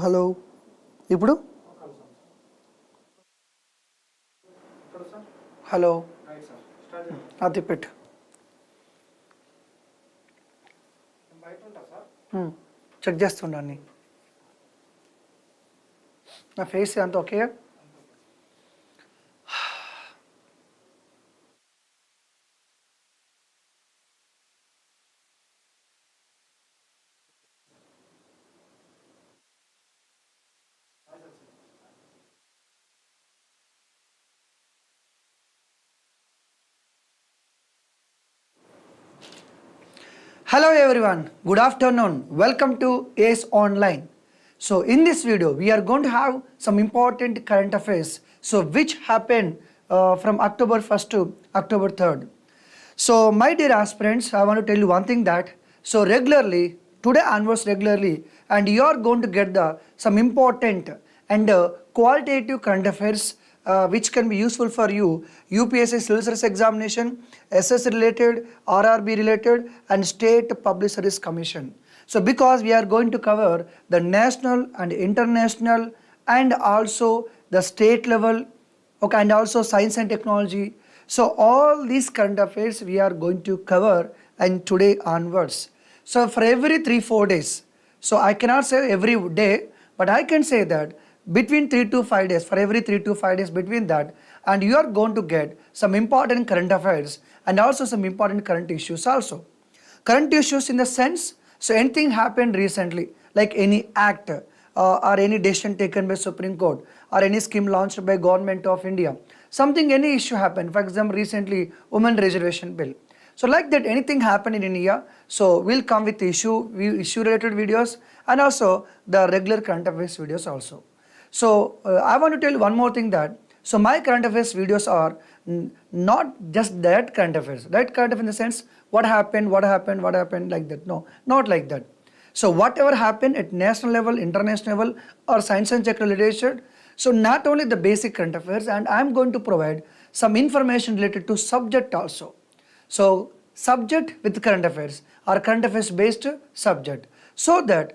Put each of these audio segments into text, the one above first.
Hello ఇప్పుడు hello అది పెట్టు చెక్ చేస్తుండండి నా ఫేస్ అంత okay. Hello everyone, good afternoon, welcome to ACE Online. So in this video we are going to have some important current affairs which happened from October 1st to October 3rd. So my dear aspirants, I want to tell you one thing that regularly, today onwards regularly, and you are going to get some important and qualitative current affairs which can be useful for you, UPSC civil service examination, SS related, RRB related, and State Public Service Commission. So because we are going to cover the national and international and also the state level, okay, and also science and technology. So all these current affairs we are going to cover and today onwards. So for every 3-4 days, so I cannot say every day, but I can say that between 3 to 5 days, for every 3 to 5 days between that, and you are going to get some important current affairs and also some important current issues also. Current issues in the sense, so anything happened recently, like any act or any decision taken by Supreme Court or any scheme launched by Government of India. Something, any issue happened, for example recently Women Reservation Bill. So like that, anything happened in India, so we'll come with issue related videos and also the regular current affairs videos also. So I want to tell you one more thing that, so my current affairs videos are not just that current affairs, right? Current affairs in the sense, what happened like that. No, not like that. So whatever happened at national level, international level, or science and tech related, so not only the basic current affairs, and I am going to provide some information related to subject also. So subject with current affairs or current affairs based subject, so that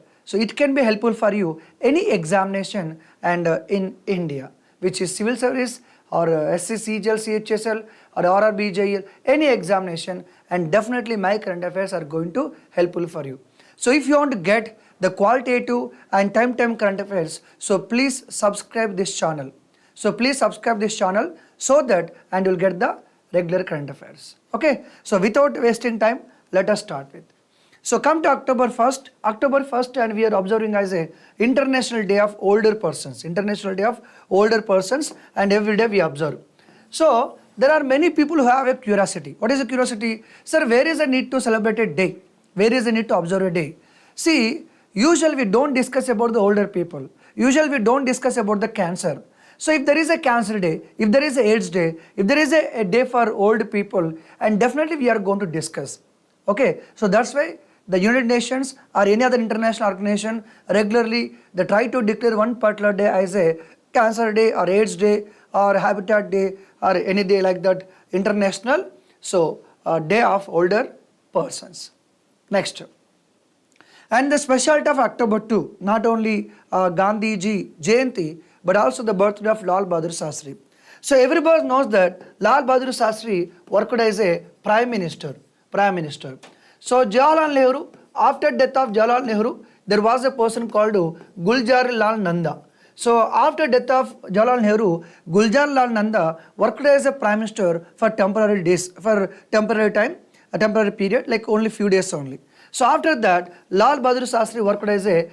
it can be helpful for you any examination and in India, which is civil service or SC, CGL, CHSL or RRB, JL, any examination, and definitely my current affairs are going to helpful for you. So if you want to get the qualitative and time current affairs, so please subscribe this channel. So please subscribe this channel so that and you'll get the regular current affairs. Okay, so without wasting time, let us start with. So come to October 1st, and we are observing as a International Day of Older Persons, International Day of Older Persons, and every day we observe. So there are many people who have a curiosity. What is a curiosity? Sir, where is the need to celebrate a day? Where is the need to observe a day? See, usually we don't discuss about the older people. Usually we don't discuss about the cancer. So if there is a cancer day, if there is a AIDS day, if there is a day for old people, and definitely we are going to discuss. Okay, so that's why the United Nations or any other international organization regularly they try to declare one particular day as a cancer day or AIDS day or habitat day or any day like that, international day of older persons. Next, and the specialty of October 2, not only Gandhi ji Jayanti, but also the birthday of Lal Bahadur Shastri. So everybody knows that Lal Bahadur Shastri worked as a prime minister. So Jawaharlal Nehru, after death of Jawaharlal Nehru, there was a person called Gulzar Lal Nanda. So after death of Jawaharlal Nehru, Gulzar Lal Nanda worked as a prime minister for temporary days, for temporary time, a temporary period, like only few days only. So after that, Lal Bahadur Shastri worked as a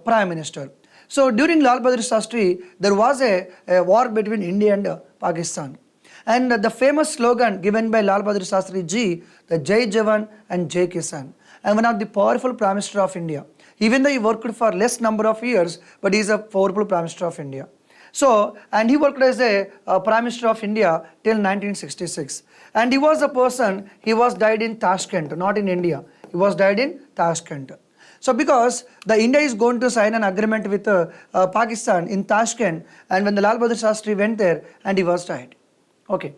prime minister. So during Lal Bahadur Shastri, there was a war between India and Pakistan. And the famous slogan given by Lal Bahadur Shastri ji, the Jai Jawan and Jai Kisan, and one of the powerful Prime Minister of India. Even though he worked for less number of years, but he is a powerful Prime Minister of India. So, and he worked as a Prime Minister of India till 1966. And he was a person, he was died in Tashkent, not in India. He was died in Tashkent. So because the India is going to sign an agreement with Pakistan in Tashkent, and when the Lal Bahadur Shastri went there and he was died. Okay.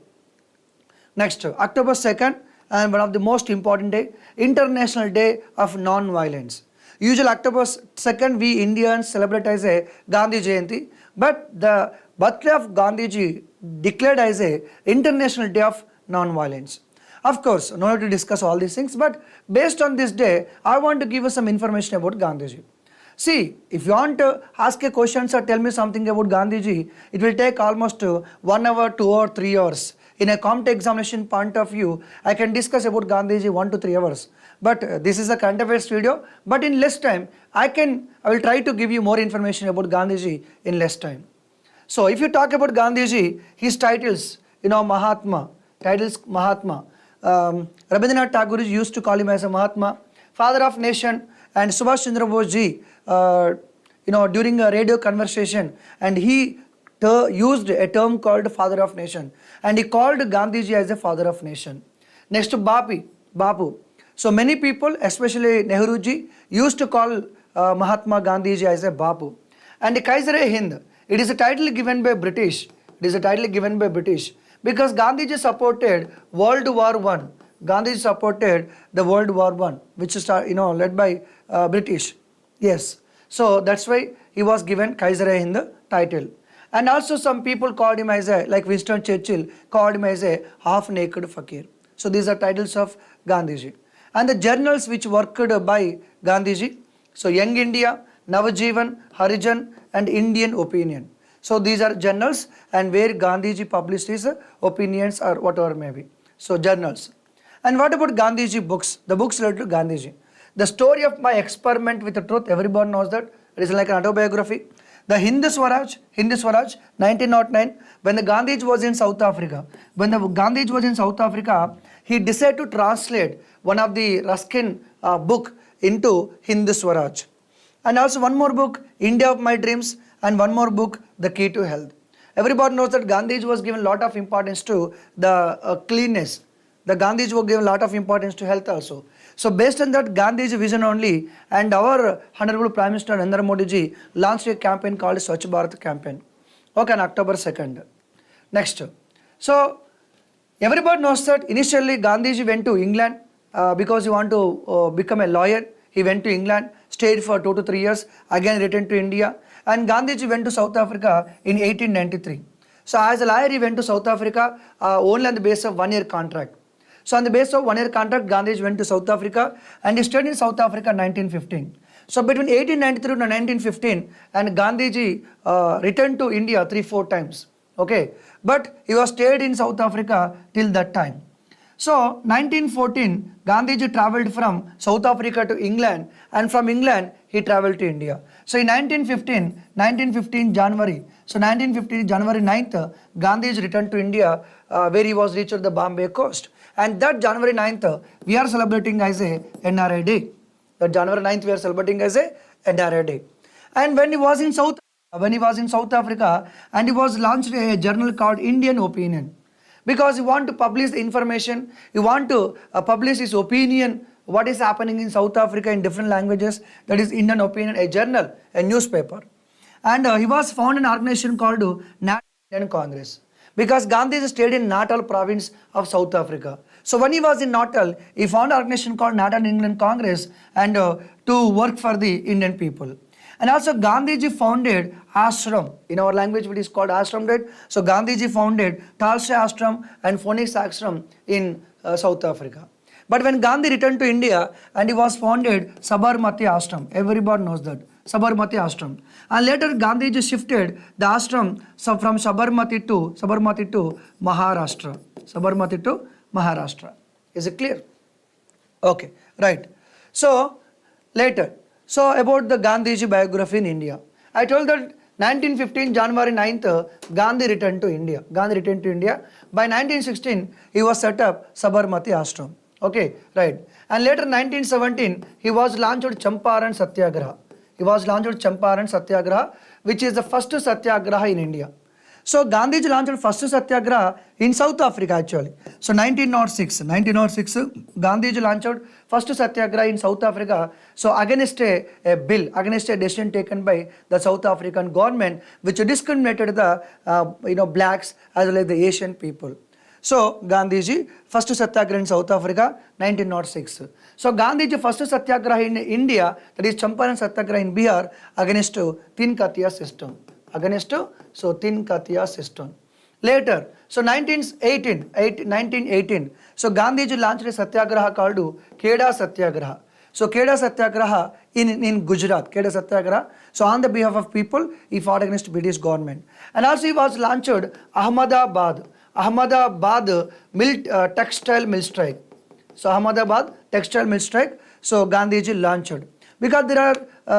Next, October 2nd, and one of the most important day, International Day of Non-Violence. Usually October 2nd we Indians celebrate as a Gandhi Jayanti, but the birthday of Gandhiji declared as a International Day of Non-Violence. Of course, no need to discuss all these things, but based on this day, I want to give you some information about Gandhiji. See, if you want to ask a question or tell me something about Gandhiji, it will take almost 1 hour, 2 or 3 hours. In a competitive examination point of view, I can discuss about Gandhiji 1 to 3 hours. But this is a current affairs video, but in less time, I will try to give you more information about Gandhiji in less time. So if you talk about Gandhiji, his titles, Mahatma, Rabindranath Tagore used to call him as a Mahatma, father of nation, and Subhash Chandra Bose ji, during a radio conversation, and he used a term called father of nation, and he called Gandhiji as a father of nation. Next, Bapu. So many people, especially Nehruji, used to call Mahatma Gandhiji as a Bapu. And Kaiser-e-Hind, it is a title given by British. Because Gandhiji supported World War I. Gandhiji supported the World War I, which is led by British. Yes. So that's why he was given Kaiser-e-Hind title. And also some people called him as like Winston Churchill called him as a half-naked fakir. So these are titles of Gandhiji. And the journals which worked by Gandhiji, so Young India, Navajivan, Harijan, and Indian Opinion. So these are journals and where Gandhiji published his opinions or whatever may be. So journals. And what about Gandhiji books? The books related to Gandhiji. The story of my experiment with the truth, everybody knows that. It is like an autobiography. The Hindu Swaraj, 1909, when the Gandhiji was in South Africa. He decided to translate one of the Ruskin book into Hindu Swaraj. And also one more book, India of My Dreams, and one more book, The Key to Health. Everybody knows that Gandhiji was given a lot of importance to the cleanness. The Gandhiji was given a lot of importance to health also. So based on that Gandhiji vision only, and our Honorable Prime Minister Narendra Modi ji launched a campaign called Swachh Bharat campaign. Okay, on October 2nd. Next. So everybody knows that initially Gandhiji went to England because he wanted to become a lawyer. He went to England, stayed for 2 to 3 years, again returned to India. And Gandhiji went to South Africa in 1893. So as a lawyer, he went to South Africa only on the basis of 1 year contract. So on the basis of 1 year contract, Gandhiji went to South Africa and he stayed in South Africa in 1915. So between 1893 to 1915, and Gandhiji returned to India 3-4 times. Okay, but he was stayed in South Africa till that time. So 1914, Gandhiji travelled from South Africa to England, and from England he travelled to India. So in 1915 January, so 1915 January 9th, Gandhiji returned to India where he was reached at the Bombay coast. And that January 9th, we are celebrating as a NRA Day. That January 9th, we are celebrating as a NRA Day. And when he was in South Africa, and he was launched a journal called Indian Opinion. Because he want to publish the information, he want to publish his opinion, what is happening in South Africa in different languages, that is Indian Opinion, a journal, a newspaper. And he was found an organization called Natal Indian Congress. Because Gandhi stayed in Natal province of South Africa. So when he was in Natal, he found an organization called Natal Indian Congress and to work for the Indian people. And also Gandhiji founded ashram. In our language it is called ashram, right? So Gandhiji founded Thalse ashram and Phoenix ashram in South Africa. But when Gandhi returned to India and he was founded Sabarmati ashram, everybody knows that, Sabarmati ashram. And later Gandhiji shifted the ashram from Sabarmati to Maharashtra. Sabarmati to Maharashtra. Is it clear? Okay, right. So later, so about the Gandhiji biography in India. I told that 1915 January 9th, Gandhi returned to India. By 1916, he was set up Sabarmati ashram. Okay, right. And later 1917, he was launched Champaran Satyagraha. Which is the first Satyagraha in India. So Gandhiji launched first Satyagraha in South Africa actually. So 1906, Gandhiji launched first Satyagraha in South Africa. So against a bill, against a decision taken by the South African government, which discriminated the blacks as well as the Asian people. So Gandhiji, first satyagraha in South Africa, 1906. So Gandhiji first satyagraha in India, that is Champaran satyagraha in Bihar, against Tin Katiya system. Against Tin Katiya system. Later, so 1918, so Gandhiji launched a satyagraha called Kheda Satyagraha. So Kheda Satyagraha in Gujarat, Kheda Satyagraha. So on the behalf of people, he fought against British government. And also he was launched Ahmedabad textile mill strike. So Ahmedabad textile mill strike. So Gandhiji launched. Because there are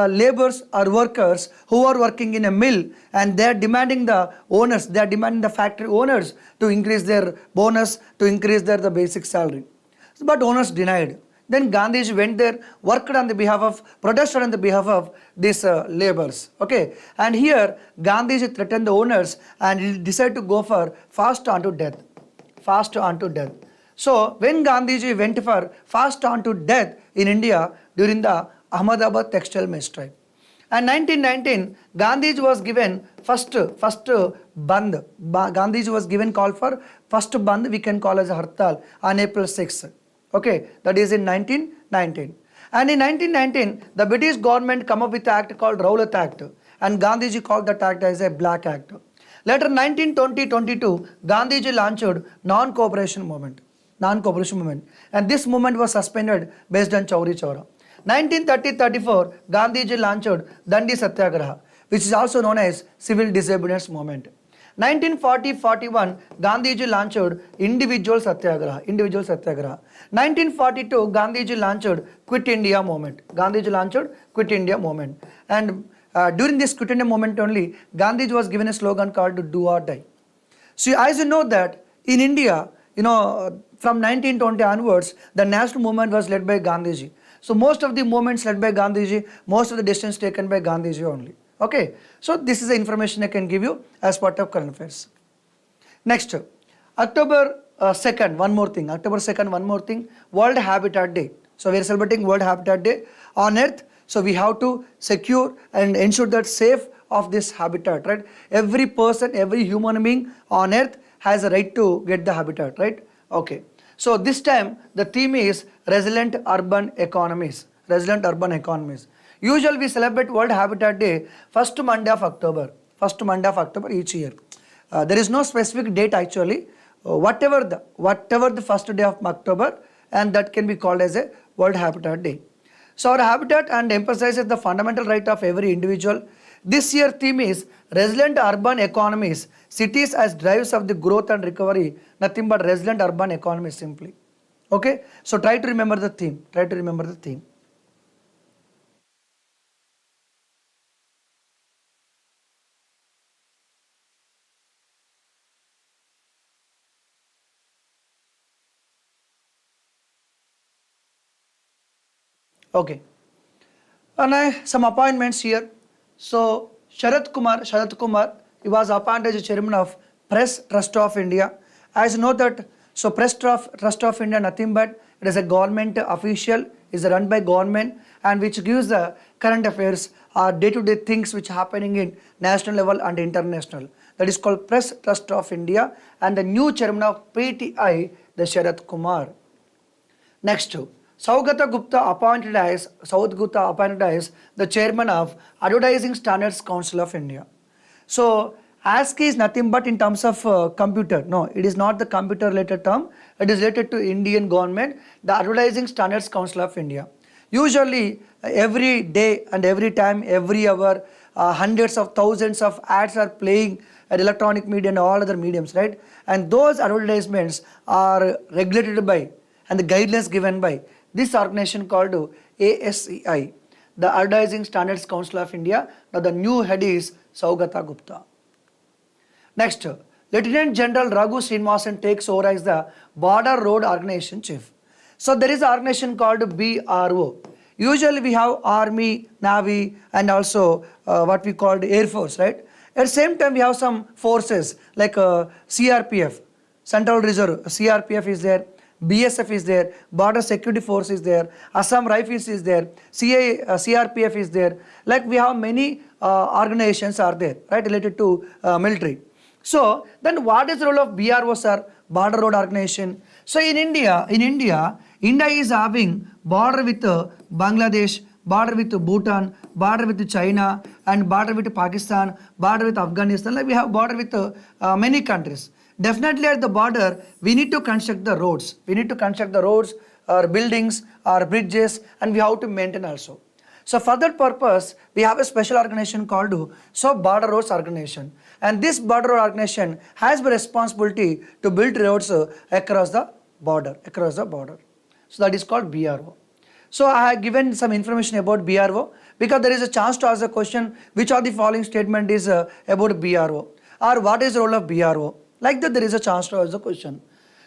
laborers or workers who are working in a mill and they are demanding the owners, they are demanding the factory owners to increase their bonus, to increase the basic salary. But owners denied. Then Gandhiji went there, worked on the behalf of, protested on the behalf of these laborers. Okay, and here Gandhiji threatened the owners and he decided to go for fast unto death. Fast unto death. So when Gandhiji went for fast unto death in India during the Ahmedabad textile mill strike. And 1919, Gandhiji was given first Bandh. Gandhiji was given call for first Bandh, we can call as a Hartal, on April 6th. Okay, that is in 1919. And in 1919, the British government come up with an act called Rowlatt Act. And Gandhiji called that act as a Black Act. Later, 1920-22, Gandhiji launched non-cooperation movement. Non-cooperation movement. And this movement was suspended based on Chauri Chaura. 1930-34, Gandhiji launched Dandi Satyagraha, which is also known as Civil Disobedience Movement. 1940-41, Gandhiji launched Individual Satyagraha. 1942, Gandhiji launched Quit India Movement. And during this Quit India Movement only, Gandhiji was given a slogan called Do or Die. So as you know that in India, from 1920 onwards, the national movement was led by Gandhiji. So most of the movements led by Gandhiji, most of the decisions taken by Gandhiji only. Okay, so this is the information I can give you as part of current affairs. Next, October 2nd, one more thing, World Habitat Day. So we are celebrating World Habitat Day on Earth. So we have to secure and ensure that safe of this habitat, right? Every person, every human being on Earth has a right to get the habitat, right? Okay. So this time the theme is Resilient Urban Economies. Usually we celebrate World Habitat Day first Monday of October each year. There is no specific date actually. Whatever the first day of October, and that can be called as a World Habitat Day. So our habitat and emphasizes the fundamental right of every individual. This year theme is Resilient Urban Economies, cities as drives of the growth and recovery, nothing but resilient urban economies simply. Okay, so try to remember the theme. Okay, and some appointments here. So Sharat Kumar, he was appointed as chairman of Press Trust of India. As you know that, so Press Trust of India, nothing but it is a government official, is run by government, and which gives the current affairs or day-to-day things which are happening in national level and international. That is called Press Trust of India, and the new chairman of PTI, the Sharat Kumar. Next, Saugata Gupta appointed as the chairman of Advertising Standards Council of India. So ASCII is nothing but in terms of computer. No, it is not the computer related term. It is related to Indian government, the Advertising Standards Council of India. Usually every day and every time, every hour, hundreds of thousands of ads are playing at electronic media and all other mediums, right? And those advertisements are regulated by and the guidelines given by this organization called ASCI, the Advertising Standards Council of India. Now the new head is Saugata Gupta. Next, Lieutenant General Raghu Srinivasan takes over as the Border Road Organization Chief. So there is an organization called BRO. Usually we have Army, Navy, and also what we call Air Force, right? At the same time we have some forces like CRPF, Central Reserve, CRPF is there, BSF is there, Border Security Force is there, Assam Rifles is there, CRPF is there. Like we have many organizations are there, right, related to military. So then what is the role of BRO, sir? border road organization. So India is having border with Bangladesh, border with Bhutan, border with China, and border with Pakistan, border with Afghanistan. Like we have border with many countries. Definitely at the border, we need to construct the roads. We need to construct the roads, or buildings, or bridges, and we have to maintain also. So for that purpose, we have a special organization called Border Roads Organization. And this border road organization has the responsibility to build roads across the border. So that is called BRO. So I have given some information about BRO because there is a chance to ask a question, which of the following statement is about BRO, or what is the role of BRO? Like that there is a chance to ask the question.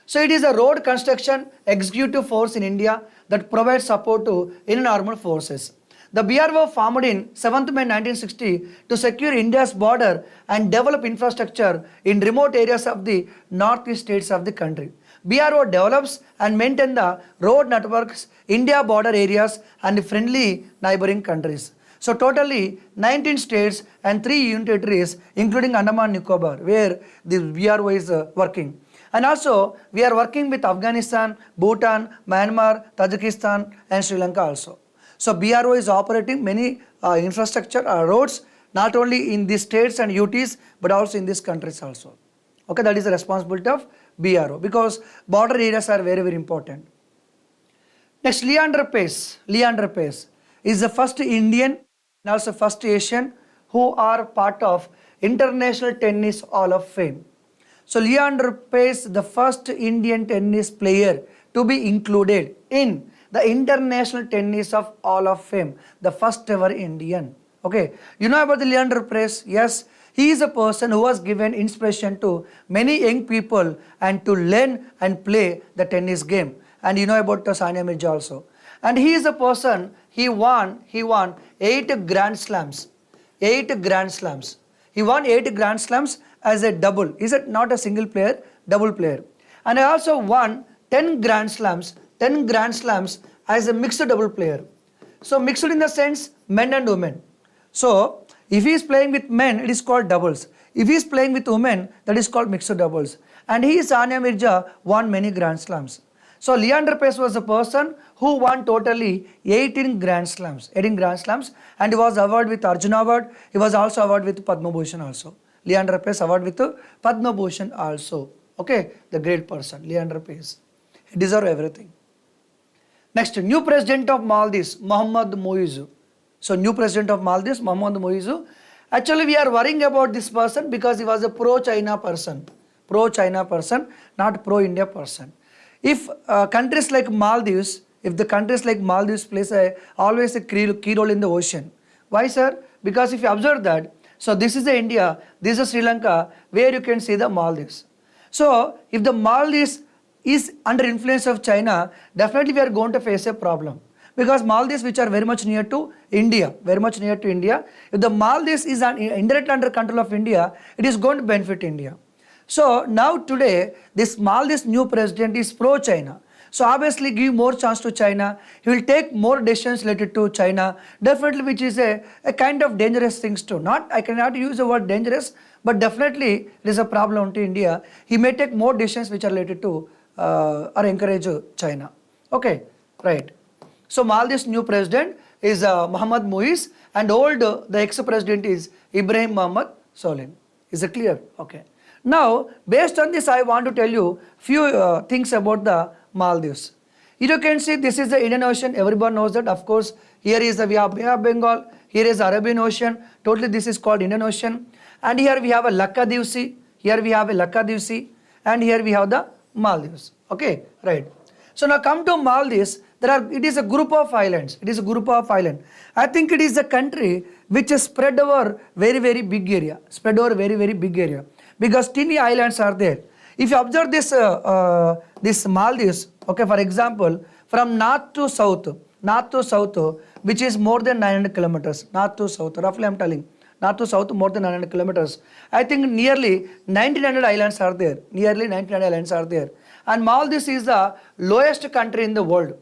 So it is a road construction executive force in India that provides support to Indian armed forces. The BRO formed in 7th May 1960 to secure India's border and develop infrastructure in remote areas of the northeast states of the country. BRO develops and maintains the road networks, India border areas and friendly neighboring countries. So totally 19 states and 3 union territories including Andaman and Nicobar where the BRO is working. And also we are working with Afghanistan, Bhutan, Myanmar, Tajikistan and Sri Lanka also. So BRO is operating many infrastructure roads not only in these states and UTs but also in these countries also. Okay, that is the responsibility of BRO because border areas are very, very important. Next, Leander Paes is the first Indian and also first Asian who are part of International Tennis Hall of Fame. So Leander Paes, the first Indian tennis player to be included in the International Tennis of Hall of Fame, the first ever Indian. Okay, you know about the Leander Paes? Yes, he is a person who was given inspiration to many young people and to learn and play the tennis game. And you know about Sania Mirza also. And he is a person, he won 8 Grand Slams. 8 Grand Slams. He won 8 Grand Slams as a double. Is it not a single player? Double player. And he also won 10 Grand Slams as a mixed double player. So mixed in the sense men and women. So if he is playing with men, it is called doubles. If he is playing with women, that is called mixed doubles. And he, Sania Mirza, won many Grand Slams. So Leander Paes was a person who won totally 18 Grand Slams. 18 Grand Slams, and he was awarded with Arjuna Award. He was also awarded with Padma Bhushan also. Leander Paes awarded with Padma Bhushan also. Okay, the great person, Leander Paes. He deserves everything. Next, new president of Maldives, Mohammad Moizu. So new president of Maldives, Mohammad Moizu. Actually, we are worrying about this person because he was a pro-China person. Pro-China person, not pro-India person. If countries like Maldives, plays always a key role in the ocean. Why, sir? Because if you observe that, so this is the India, this is Sri Lanka, where you can see the Maldives. So if the Maldives is under influence of China, definitely we are going to face a problem. Because Maldives, which are very much near to India, if the Maldives is indirectly under control of India, it is going to benefit India. So now today, this Maldives new president is pro-China. So obviously give more chance to China. He will take more decisions related to China, definitely, which is a kind of dangerous things too. I cannot use the word dangerous, but definitely it is a problem to India. He may take more decisions which are related to or encourage China. Okay, right. So Maldives new president is Mohammad Moiz, and the ex-president is Ibrahim Mohamed Solih. Is it clear? Okay. Now, based on this, I want to tell you few things about the Maldives. You can see this is the Indian Ocean. Everyone knows that. Of course, here is we have Bay of Bengal. Here is Arabian Ocean. Totally, this is called Indian Ocean. And here we have a Lakshadweep Sea. And here we have the Maldives. Okay, right. So now come to Maldives. It is a group of islands. I think it is a country which is spread over very, very big area. Because teeny islands are there. If you observe this Maldives, okay, for example, from north to south, which is more than 900 kilometers, north to south, roughly I'm telling, north to south more than 900 kilometers. I think nearly 1900 islands are there. And Maldives is the lowest country in the world.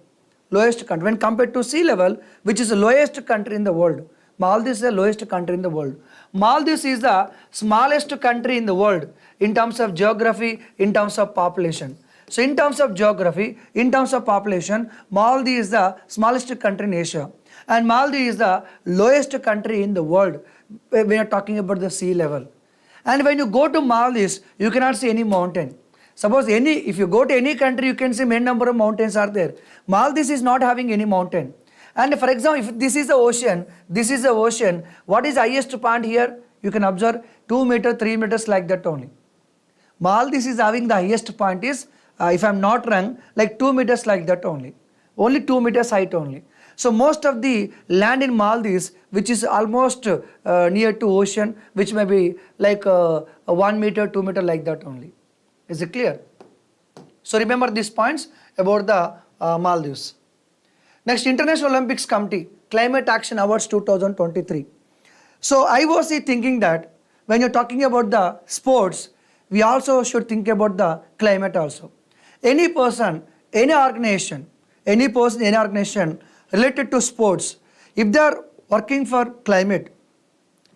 When compared to sea level, which is the lowest country in the world. Maldives is the lowest country in the world. Maldives is the smallest country in the world in terms of geography, in terms of population. So in terms of geography, in terms of population, Maldives is the smallest country in Asia. And Maldives is the lowest country in the world when we are talking about the sea level. And when you go to Maldives, you cannot see any mountain. Suppose if you go to any country, you can see many number of mountains are there. Maldives is not having any mountain. And for example, if this is the ocean, what is the highest point here? You can observe 2 meters, 3 meters like that only. Maldives is having the highest point is, if I am not wrong, like 2 meters like that only. Only 2 meters height only. So most of the land in Maldives, which is almost near to ocean, which may be like 1 meter, 2 meter like that only. Is it clear? So remember these points about the Maldives. Next, International Olympics Committee, Climate Action Awards 2023. So I was thinking that when you're talking about the sports, we also should think about the climate also. Any person, any organization related to sports, if they are working for climate,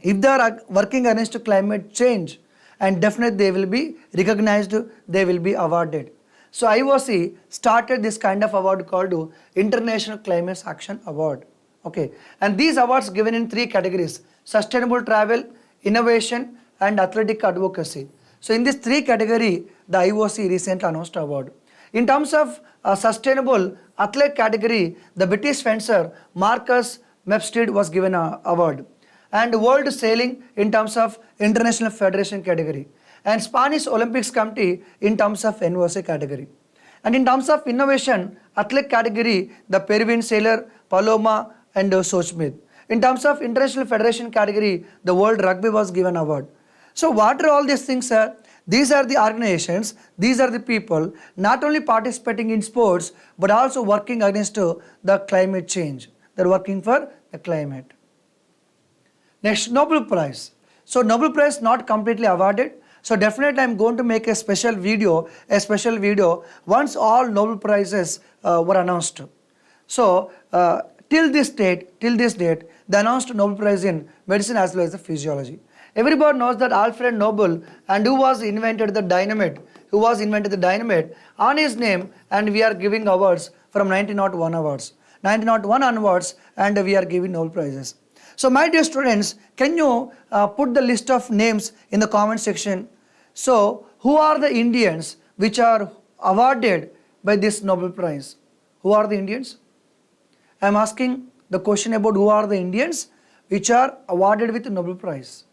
if they are working against climate change, and definitely they will be recognized, they will be awarded. So IOC started this kind of award called International Climate Action Award. Okay, and these awards given in 3 categories: sustainable travel, innovation, and athletic advocacy. So in this 3 category, the IOC recently announced award. In terms of sustainable athlete category, the British fencer Marcus Mepstead was given an award. And World Sailing in terms of International Federation category. And Spanish Olympics Committee in terms of NOC category. And in terms of innovation, athlete category, the Peruvian sailor Paloma and Sochmith. In terms of International Federation category, the World Rugby was given award. So what are all these things, sir? These are the organizations, these are the people not only participating in sports but also working against the climate change. They are working for the climate. Next, Nobel Prize. So Nobel Prize not completely awarded. So definitely I am going to make a special video once all Nobel Prizes were announced. So till this date, they announced Nobel Prize in medicine as well as the physiology. Everybody knows that Alfred Nobel, and who invented the dynamite, on his name, and we are giving awards from 1901 onwards, and we are giving Nobel Prizes. So my dear students, can you put the list of names in the comment section? So who are the Indians which are awarded by this Nobel Prize? Who are the Indians? I am asking the question about who are the Indians which are awarded with the Nobel Prize.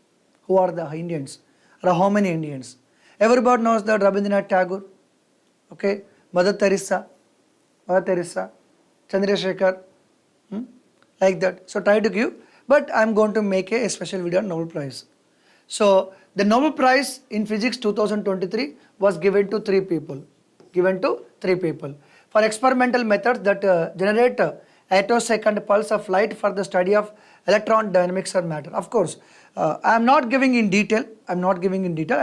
Who are the Indians? Or how many Indians? Everybody knows that Rabindranath Tagore, okay, Mother Teresa, Chandrasekhar, like that. So try to give, but I am going to make a special video on Nobel Prize. So the Nobel Prize in Physics 2023 was given to 3 people. For experimental methods that generate attosecond pulse of light for the study of electron dynamics or matter. Of course, I am not giving in detail. I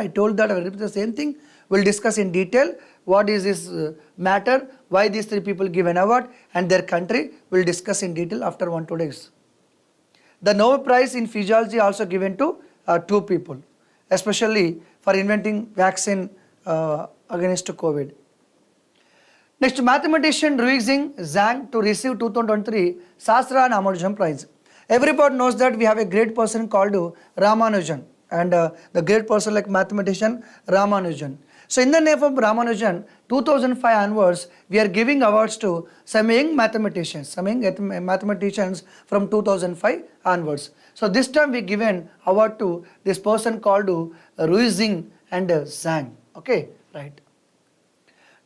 told that I will repeat the same thing. We'll discuss in detail what is this matter, why these 3 people give an award, and their country. We'll discuss in detail after 1-2 days. The Nobel Prize in Physiology also given to 2 people, especially for inventing vaccine against COVID. Next, mathematician Ruixing Zhang to receive 2023 Sastra and Ramanujan Prize. Everybody knows that we have a great person called Ramanujan, and the great person like mathematician Ramanujan. So in the name of Ramanujan, 2005 onwards, we are giving awards to some young mathematicians from 2005 onwards. So this time we given award to this person called Ruixing and Zhang. Okay, right.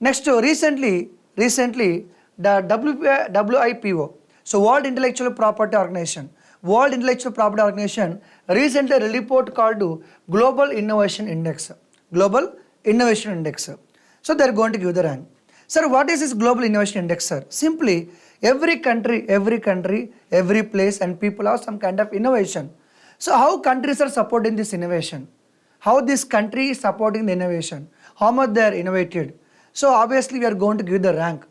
Next, recently the WIPO, so World Intellectual Property Organization, recently a report called Global Innovation Index. So they are going to give the rank. Sir, what is this Global Innovation Index, sir? Simply, every country, every place and people have some kind of innovation. So how countries are supporting this innovation? How this country is supporting the innovation? How much they are innovated? So obviously we are going to give the rank.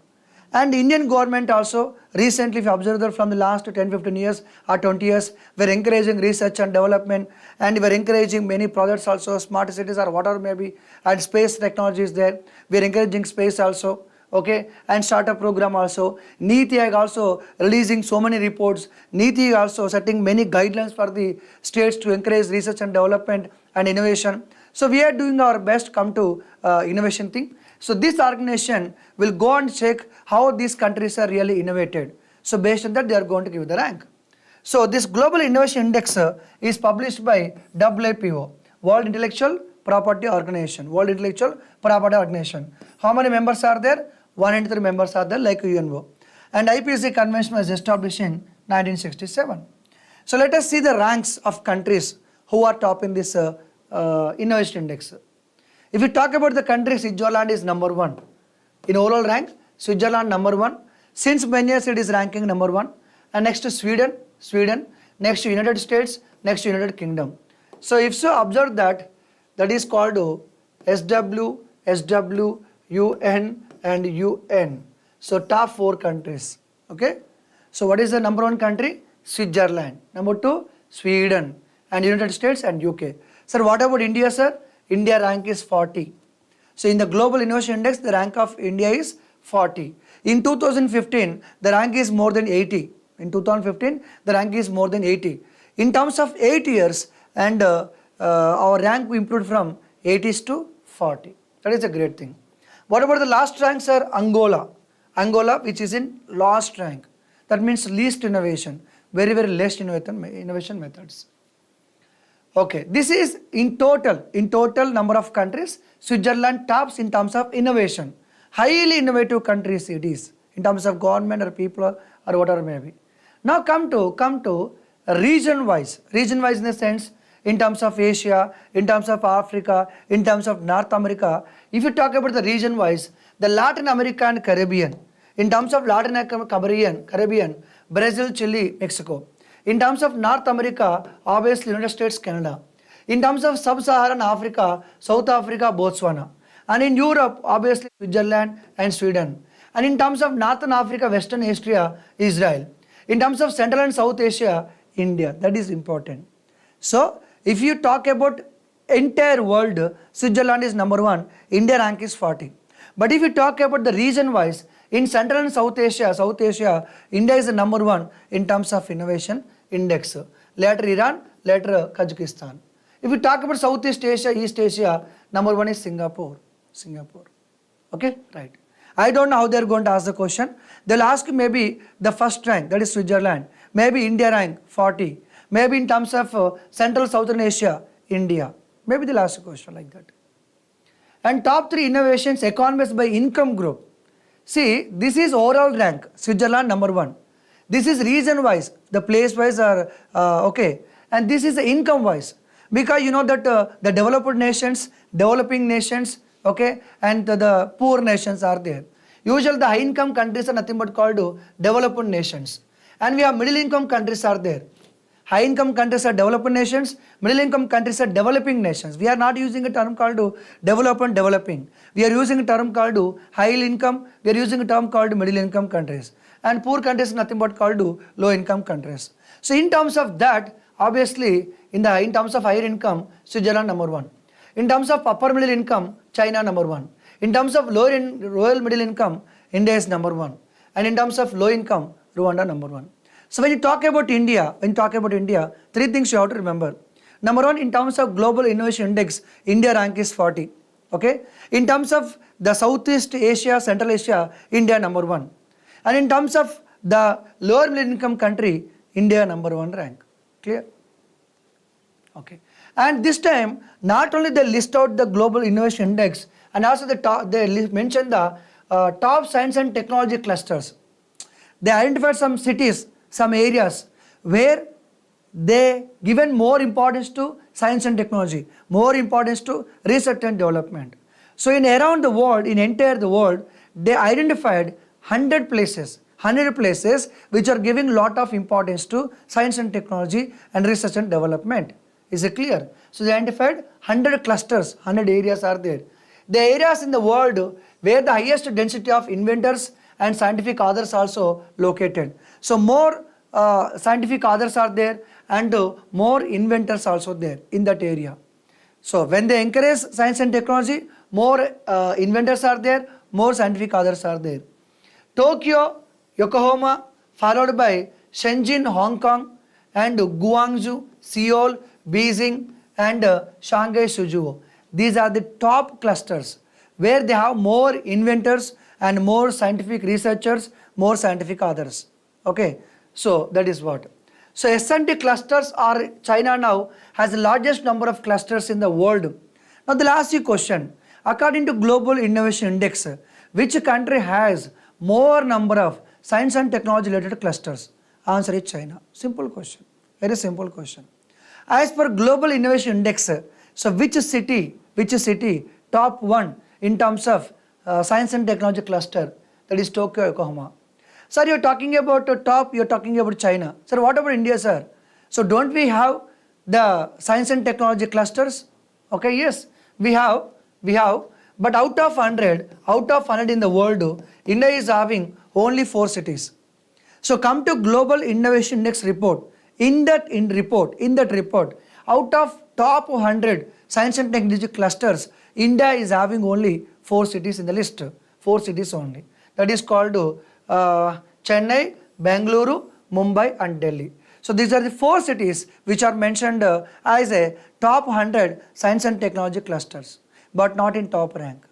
And Indian government also recently, if you observe that from the last 10-15 years or 20 years, we're encouraging research and development, and we're encouraging many projects also, smart cities or whatever maybe, and space technology is there. We're encouraging space also, okay, and startup program also. NITI Aayog also releasing so many reports. NITI also setting many guidelines for the states to encourage research and development and innovation. So we are doing our best come to innovation thing. So this organization will go and check how these countries are really innovated. So based on that, they are going to give the rank. So this Global Innovation Index is published by WIPO, World Intellectual Property Organization. World Intellectual Property Organization. How many members are there? 103 members are there, like UNO. And IPPSC convention was established in 1967. So let us see the ranks of countries who are top in this innovation index. If we talk about the country, Switzerland is number 1. In overall rank, Switzerland number 1. Since many years it is ranking number 1. And next to Sweden, next to United States, next to United Kingdom. So if so, observe that is called SW, UN and UN. So top 4 countries. Okay. So what is the number 1 country? Switzerland. Number 2, Sweden and United States and UK. Sir, what about India, sir? India rank is 40. So in the Global Innovation Index, the rank of India is 40. In 2015, the rank is more than 80. In 2015, the rank is more than 80. In terms of 8 years, and our rank improved from 80s to 40. That is a great thing. What about the last rank, sir? Angola. Angola, which is in last rank. That means least innovation. Very, very less innovation methods. Okay, this is in total number of countries, Switzerland tops in terms of innovation. Highly innovative countries it is, in terms of government or people or whatever may be. Now come to region wise in the sense, in terms of Asia, in terms of Africa, in terms of North America. If you talk about the region wise, the Latin America and Caribbean. In terms of Latin Caribbean, Brazil, Chile, Mexico. In terms of North America, obviously United States, Canada. In terms of Sub-Saharan Africa, South Africa, Botswana. And in Europe, obviously Switzerland and Sweden. And in terms of Northern Africa, Western Asia, Israel. In terms of Central and South Asia, India. That is important. So, if you talk about entire world, Switzerland is number 1, India rank is 40. But if you talk about the region wise, in Central and South Asia, India is the number 1 in terms of innovation index. Later Iran, later Kazakhstan. If you talk about Southeast Asia, East Asia, number 1 is Singapore. Okay, right. I don't know how they are going to ask the question. They'll ask maybe the first rank, that is Switzerland. Maybe India rank 40. Maybe in terms of Central Southern Asia, India. Maybe they'll ask a question like that. And top 3 innovations economies by income group. See, this is overall rank, Switzerland number 1. This is region wise, the place wise are okay. And this is the income wise. Because you know that the developed nations, developing nations, okay, and the poor nations are there. Usually the high income countries are nothing but called developed nations. And we have middle income countries are there. High income countries are developed nations, middle income countries are developing nations. We are not using a term called development developing. We are using a term called high income, we are using a term called middle income countries. And poor countries nothing but called low income countries. So in terms of that, obviously in terms of higher income, Switzerland number 1. In terms of upper middle income, China number 1. In terms of lower middle income, India is number 1. And in terms of low income, Rwanda number 1. So when you talk about India, 3 things you have to remember. Number 1, in terms of Global Innovation Index, India rank is 40. Okay. In terms of the Southeast Asia, Central Asia, India number 1. And in terms of the lower middle income country, India number 1 rank. Clear? Okay. And this time, not only they list out the Global Innovation Index, and also they mention the top science and technology clusters. They identified some cities, some areas where they given more importance to science and technology, more importance to research and development. So in around the world, in entire the world, they identified 100 places which are giving lot of importance to science and technology and research and development. Is it clear? So they identified 100 clusters, 100 areas are there. The areas in the world where the highest density of inventors and scientific authors also located. So more scientific authors are there and more inventors also there in that area. So when they encourage science and technology, more inventors are there, more scientific authors are there. Tokyo, Yokohama, followed by Shenzhen, Hong Kong, and Guangzhou, Seoul, Beijing, and Shanghai, Suzhou. These are the top clusters where they have more inventors and more scientific researchers, more scientific authors. Okay, so that is what. So S&T clusters are China now has the largest number of clusters in the world. Now they'll ask you a question. According to Global Innovation Index, which country has more number of science and technology related clusters? Answer is China. Simple question. Very simple question. As per Global Innovation Index, so which city top 1 in terms of science and technology cluster? That is Tokyo, Yokohama. Sir, you're talking about top, you're talking about China. Sir, what about India, sir? So don't we have the science and technology clusters? Okay, yes, we have, but out of 100 in the world, India is having only 4 cities. So come to Global Innovation Index report. In that report, out of top 100 science and technology clusters, India is having only 4 cities in the list. 4 cities only. That is called Chennai, Bengaluru, Mumbai and Delhi. So these are the 4 cities which are mentioned as a top 100 science and technology clusters, but not in top rank.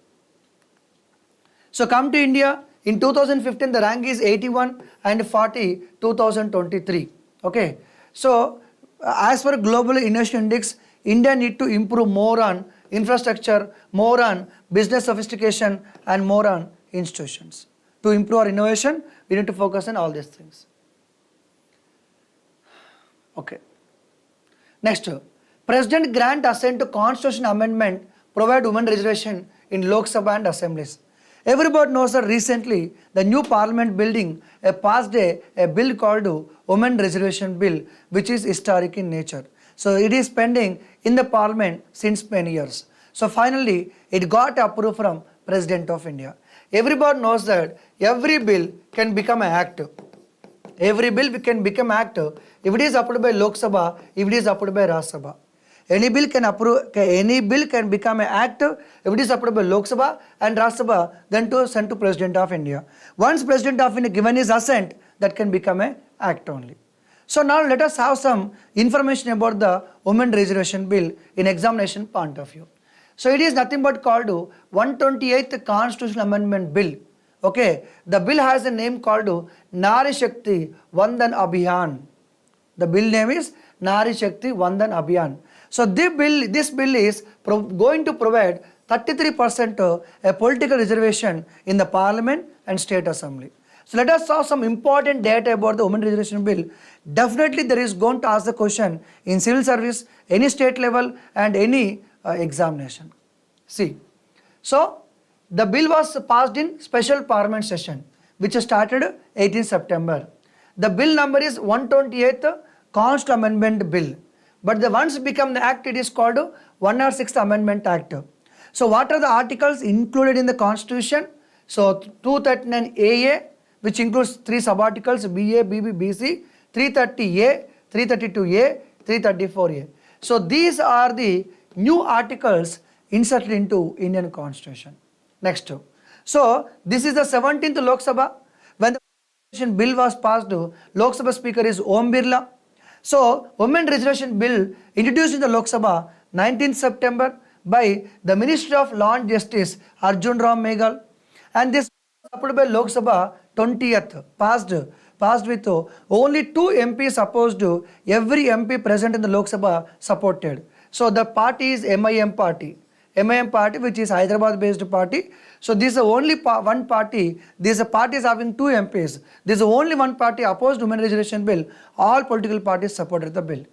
So come to India. In 2015, the rank is 81 and 40, 2023. Okay. So as per Global Innovation Index, India need to improve more on infrastructure, more on business sophistication and more on institutions. To improve our innovation, we need to focus on all these things. Okay. Next, President grant assent to Constitution Amendment provide women reservation in Lok Sabha and assemblies. Everybody knows that recently the new parliament building passed a bill called Women Reservation Bill, which is historic in nature. So it is pending in the parliament since many years. So finally it got approved from President of India. Everybody knows that every bill can become an act. Every bill can become act if it is approved by Lok Sabha, if it is approved by Rajya Sabha. Any bill can become an act if it is approved by Lok Sabha and Rajya Sabha, then to send to President of India. Once President of India given his assent, that can become an act only. So now let us have some information about the Women Reservation Bill in examination point of view. So it is nothing but called 128th Constitutional Amendment Bill. Okay, the bill has a name called Nari Shakti Vandan Abhiyan. The bill name is Nari Shakti Vandan Abhiyan. So this bill is going to provide 33% a political reservation in the Parliament and State Assembly. So let us have some important data about the Women Reservation Bill. Definitely there is going to ask the question in civil service, any state level and any examination. See, so the bill was passed in special parliament session which started 18 September. The bill number is 128th Constitutional Amendment Bill. But the once become the act, it is called 106th Amendment Act. So what are the articles included in the Constitution? So 239 AA, which includes 3 sub-articles BA, BB, BC, 330A, 332A, 334A. So these are the new articles inserted into Indian Constitution. Next. So this is the 17th Lok Sabha. When the Constitution bill was passed, Lok Sabha Speaker is Om Birla. So, Women Reservation Bill introduced in the Lok Sabha 19th September by the Minister of Law and Justice Arjun Ram Meghwal, and this was approved by Lok Sabha 20th, passed with only 2 MPs opposed, every MP present in the Lok Sabha supported. So the party is MIM party, which is Hyderabad based party. So this is only one party. This party is having 2 MPs. This is only one party opposed Women Reservation Bill. All political parties supported the bill.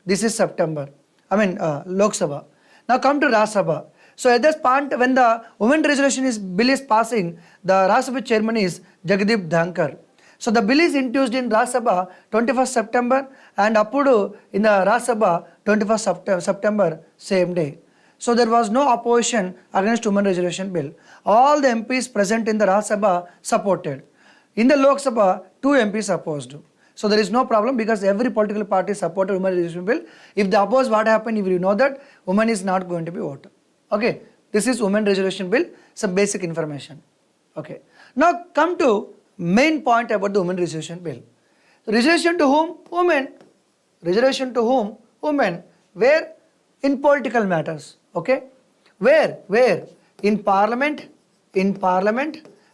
This is Lok Sabha. Now come to Rajya Sabha. So at this point, when the Women Reservation Bill is passing, the Rajya Sabha chairman is Jagdeep Dhankar. So the bill is introduced in Rajya Sabha 21st September and approved in the Rajya Sabha 21st September same day. So there was no opposition against Women Reservation Bill. All the MPs present in the Rajya Sabha supported. In the Lok Sabha, 2 MPs opposed. So there is no problem because every political party supported women reservation bill. If they oppose, what happened? If you know that, woman is not going to be voted. Okay, this is women reservation bill, some basic information. Okay, now come to main point about the women reservation bill. Reservation to whom? Women. Reservation to whom? Women. Where? In political matters. Okay, where? In parliament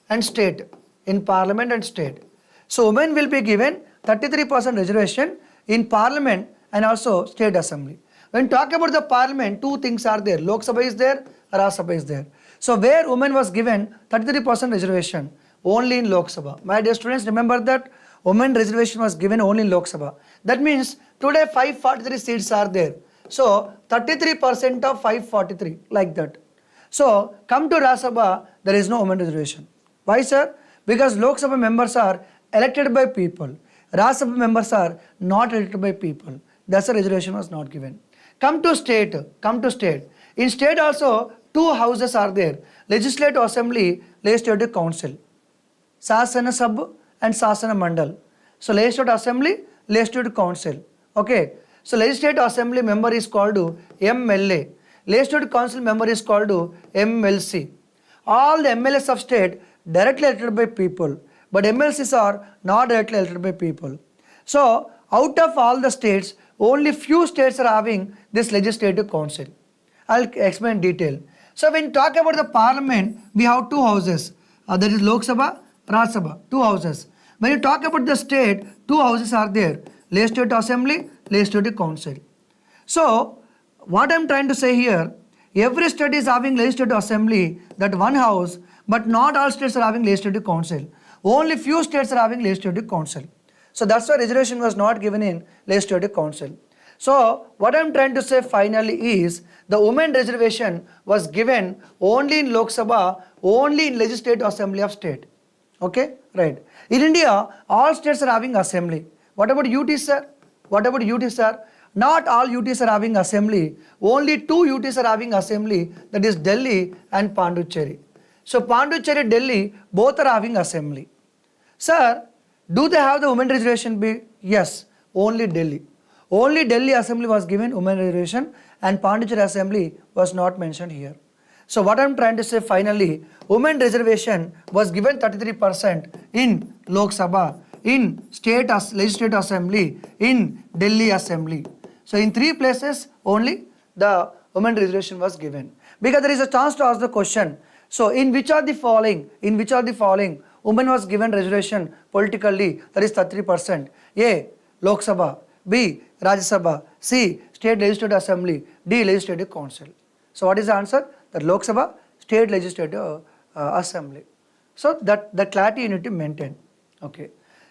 and state. In parliament and state. So women will be given 33% reservation in parliament and also state assembly. When talk about the parliament, 2 things are there. Lok Sabha is there, Rajya Sabha is there. So where women was given 33% reservation? Only in Lok Sabha. My dear students, remember that women reservation was given only in Lok Sabha. That means today 543 seats are there. So 33% of 543, like that. So come to Rajya Sabha, there is no women reservation. Why, sir? Because Lok Sabha members are elected by people. Rajya Sabha members are not elected by people. That's the reservation was not given. Come to state. In state also 2 houses are there. Legislative Assembly, Legislative Council. Sasana Sab and Sasana Mandal. So Legislative Assembly, Legislative Council. Okay. So Legislative Assembly member is called MLA. Legislative Council member is called MLC. All the MLAs of state directly elected by people, but MLCs are not directly elected by people. So out of all the states, only few states are having this legislative council. I'll explain in detail. So when you talk about the parliament, we have 2 houses. That is Lok Sabha, Rajya Sabha, 2 houses. When you talk about the state, 2 houses are there. Legislative Assembly, Legislative Council. So what I am trying to say here, every state is having Legislative Assembly, that 1 house, but not all states are having Legislative Council. Only few states are having Legislative Council. So that's why reservation was not given in Legislative Council. So what I am trying to say finally is the women reservation was given only in Lok Sabha, only in Legislative Assembly of state. Okay, right. In India, all states are having assembly. What about UTs, sir? What about UTs, sir? Not all UTs are having assembly. Only 2 UTs are having assembly, that is Delhi and Pondicherry. So Pondicherry, Delhi, both are having assembly. Sir, do they have the women reservation bill? Yes, only Delhi. Only Delhi assembly was given women reservation and Pondicherry assembly was not mentioned here. So what I am trying to say finally, women reservation was given 33% in Lok Sabha, in state legislative assembly, in Delhi assembly. So in 3 places only the women reservation was given. Because there is a chance to ask the question, so in which of the following, women was given reservation politically, that is 33%. A, Lok Sabha, B, Rajya Sabha, C, State Legislative Assembly, D, Legislative Council. So what is the answer? That Lok Sabha, State Legislative Assembly. So that clarity you need to maintain. Okay.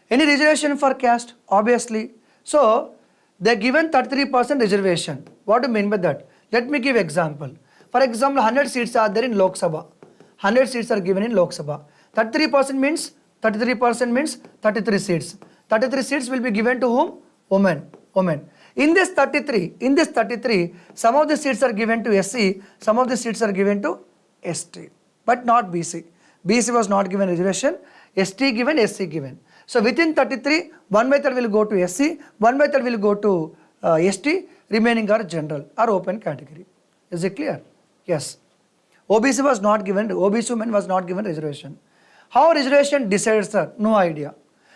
Any reservation for caste? Obviously. So they are given 33% reservation. What do you mean by that? Let me give example. For example, 100 seats are there in Lok Sabha. 100 seats are given in Lok Sabha. 33% means 33 seats. 33 seats will be given to whom? Women. In this 33, some of the seats are given to SC, some of the seats are given to ST, but not BC. BC was not given reservation, ST given, SC given. So within 33, 1/3 will go to SC, 1/3 will go to ST, remaining are general or open category. Is it clear? Yes. OBC was not given, OBC women was not given reservation. How reservation decided, sir? No idea.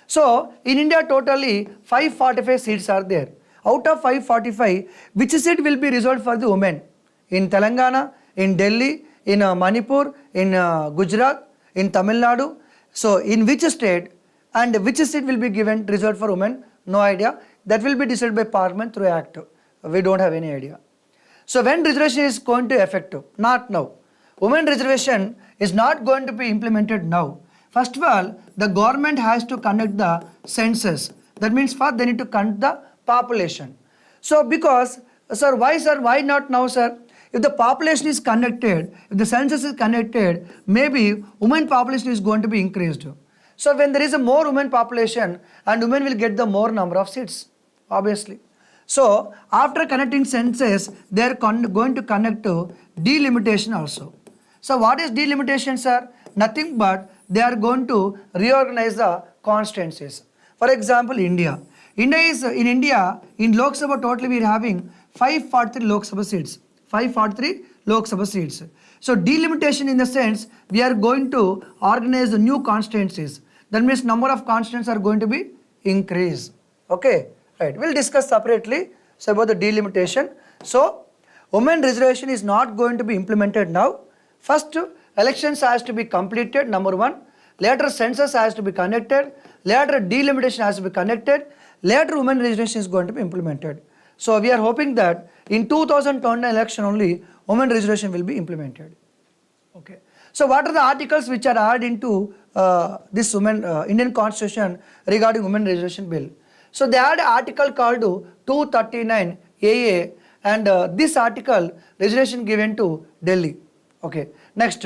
So in India totally 545 seats are there. Out of 545, which seat will be reserved for the women? In Telangana, in Delhi, in Manipur, in Gujarat, in Tamil Nadu. So in which state and which seat will be given reserved for women? No idea. That will be decided by Parliament through Act. We don't have any idea. So when reservation is going to effective? Not now. Women reservation is not going to be implemented now. First of all, the government has to conduct the census. That means first they need to conduct the population. So because, sir, why not now, sir? If the population is conducted, if the census is conducted, maybe women population is going to be increased. So when there is a more women population, and women will get the more number of seats, obviously. So after conducting census, they are going to conduct delimitation also. So what is delimitation, sir? Nothing but they are going to reorganize the constituencies. For example, India. India, in Lok Sabha totally we are having 543 Lok Sabha seats. 543 Lok Sabha seats. So delimitation in the sense we are going to organize the new constituencies. That means number of constituents are going to be increased. Okay, right. We'll discuss separately about the delimitation. So women reservation is not going to be implemented now. First, elections has to be completed, number one. Later, census has to be conducted. Later, delimitation has to be conducted. Later, women reservation is going to be implemented. So we are hoping that in 2029 election only, women reservation will be implemented. Okay. So what are the articles which are added into this Indian Constitution regarding women reservation bill? So they had an article called 239 AA, and this article reservation given to Delhi. Okay. Next,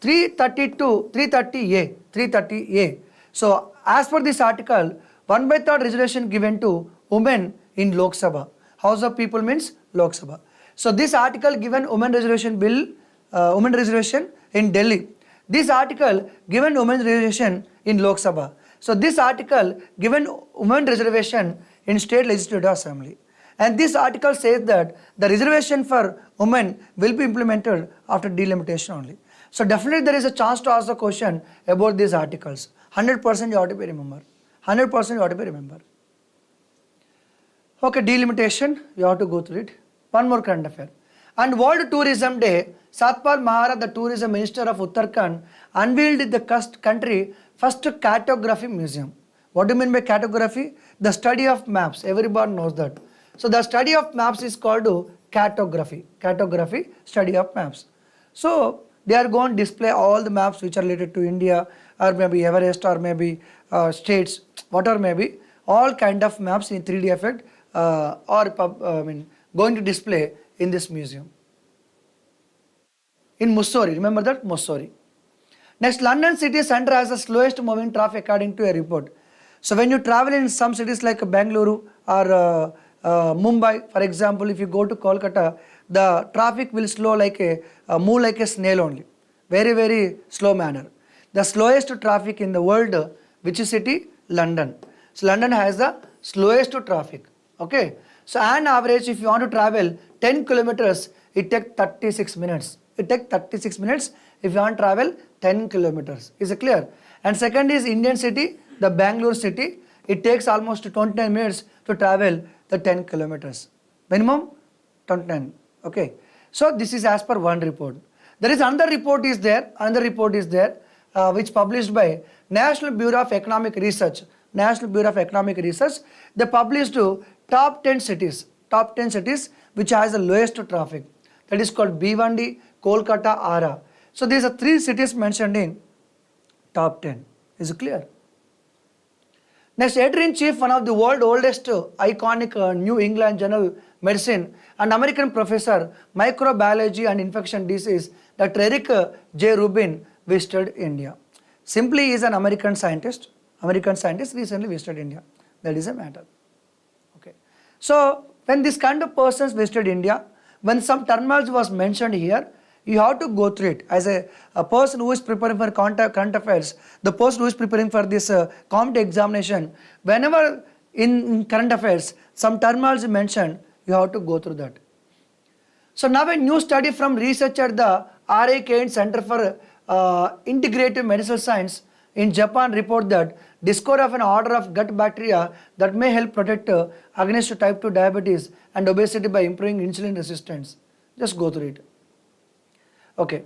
330A. So as per this article, 1/3 reservation given to women in Lok Sabha. House of People means Lok Sabha. So this article given women reservation bill, women reservation in Delhi. This article given women reservation in Lok Sabha. So this article given women reservation in State Legislative Assembly. And this article says that the reservation for women will be implemented after delimitation only. So definitely there is a chance to ask the question about these articles. 100% you ought to be remember. 100% you ought to be remember. Okay, delimitation, you have to go through it. One more current affair. On World Tourism Day, Satpal Maharaj, the tourism minister of Uttarakhand, unveiled the country first cartography museum. What do you mean by cartography? The study of maps. Everybody knows that. So the study of maps is called cartography. Cartography, study of maps. So they are going to display all the maps which are related to India, or maybe Everest, or maybe states, whatever may be, all kind of maps in 3D effect going to display in this museum. In Mussoorie, remember that? Mussoorie. Next, London city centre has the slowest moving traffic according to a report. So when you travel in some cities like Bangalore or Mumbai, for example, if you go to Kolkata, the traffic will move like a snail only. Very, very slow manner. The slowest traffic in the world, which city? London. So London has the slowest traffic. Okay. So on average, if you want to travel 10 kilometers, it takes 36 minutes. It takes 36 minutes if you want to travel 10 kilometers. Is it clear? And second is Indian city, the Bangalore city. It takes almost 29 minutes to travel the 10 kilometers. Minimum 29. Okay. So this is as per one report. There is another report is there. Which published by National Bureau of Economic Research. National Bureau of Economic Research. They published top 10 cities which has the lowest traffic. That is called Bhiwandi, Kolkata, Ara. So these are 3 cities mentioned in top 10. Is it clear? Next, editor-in-chief, one of the world's oldest iconic New England Journal Medicine and American professor microbiology and infection disease, Dr. Eric J. Rubin visited India. Simply, he is an American scientist. Recently visited India. That is a matter. Okay. So when this kind of persons visited India, when some terminology was mentioned here, you have to go through it. As a person who is preparing for current affairs, the person who is preparing for this competitive examination, whenever in current affairs, some terminology mentioned, you have to go through that. So now a new study from researcher at the RIKN Center for Integrative Medical Science in Japan report that discovery of an order of gut bacteria that may help protect against type 2 diabetes and obesity by improving insulin resistance. Just go through it. Okay.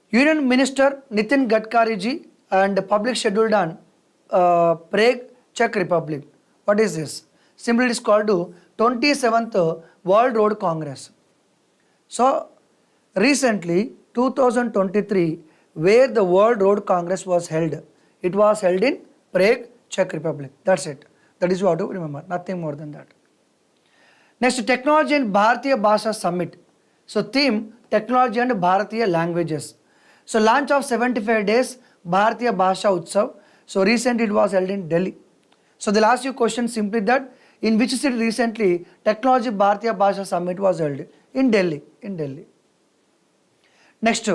Union Minister Nitin Gadkari ji and public scheduled on Prague, Czech Republic. What is this? Simply it is called 27th World Road Congress. So recently 2023 where the World Road Congress was held. It was held in Prague, Czech Republic. That's it. That is what to remember. Nothing more than that. Next, Technology and Bharatiya Bhasha Summit. So theme, Technology and Bharatiya Languages. So launch of 75 days, Bharatiya Bhasha Utsav. So recently it was held in Delhi. So they'll ask you question simply that, in which city recently Technology Bharatiya Bhasha Summit was held? In Delhi. Next,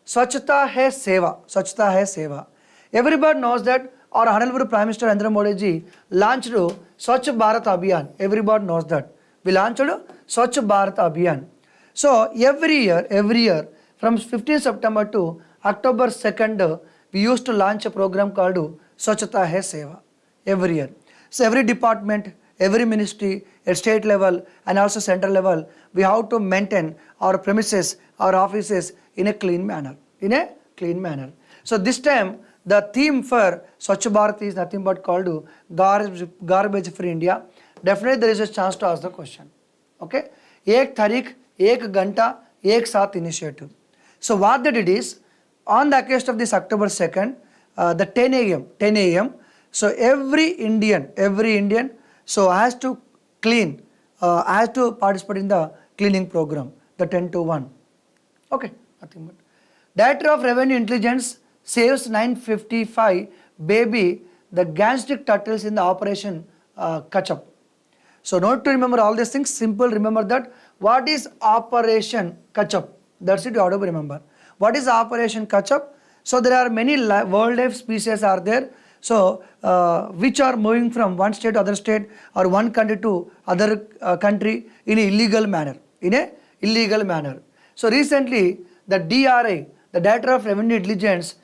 Swachhata hai seva. Swachhata hai seva. Everybody knows that our Honorable Prime Minister Narendra Modi ji launched Swachh Bharat Abhiyan. Everybody knows that. We launched Swachh Bharat Abhiyan. So every year from 15th September to October 2nd, we used to launch a program called Swachhata Hai Seva every year. So every department, every ministry at state level and also central level, we have to maintain our premises, our offices in a clean manner. So this time the theme for Swachh Bharat is nothing but called garbage free India. Definitely there is a chance to ask the question. Okay? Ek Tarikh, Ek Ganta, Ek Saath initiative. So what they did is, on the occasion of this October 2nd, the 10 a.m. So every Indian so has to clean, has to participate in the cleaning program, the 10 to 1. Okay, nothing but. Director of Revenue Intelligence saves 955 baby the gastric turtles in the operation Kachap. So not to remember all these things, simple remember that what is Operation Kachap. That's it, you have to remember. What is Operation Kachap? So there are many wildlife species are there. So which are moving from one state to other state or one country to other country in a illegal manner. So recently the DRI, the Director of Revenue Intelligence,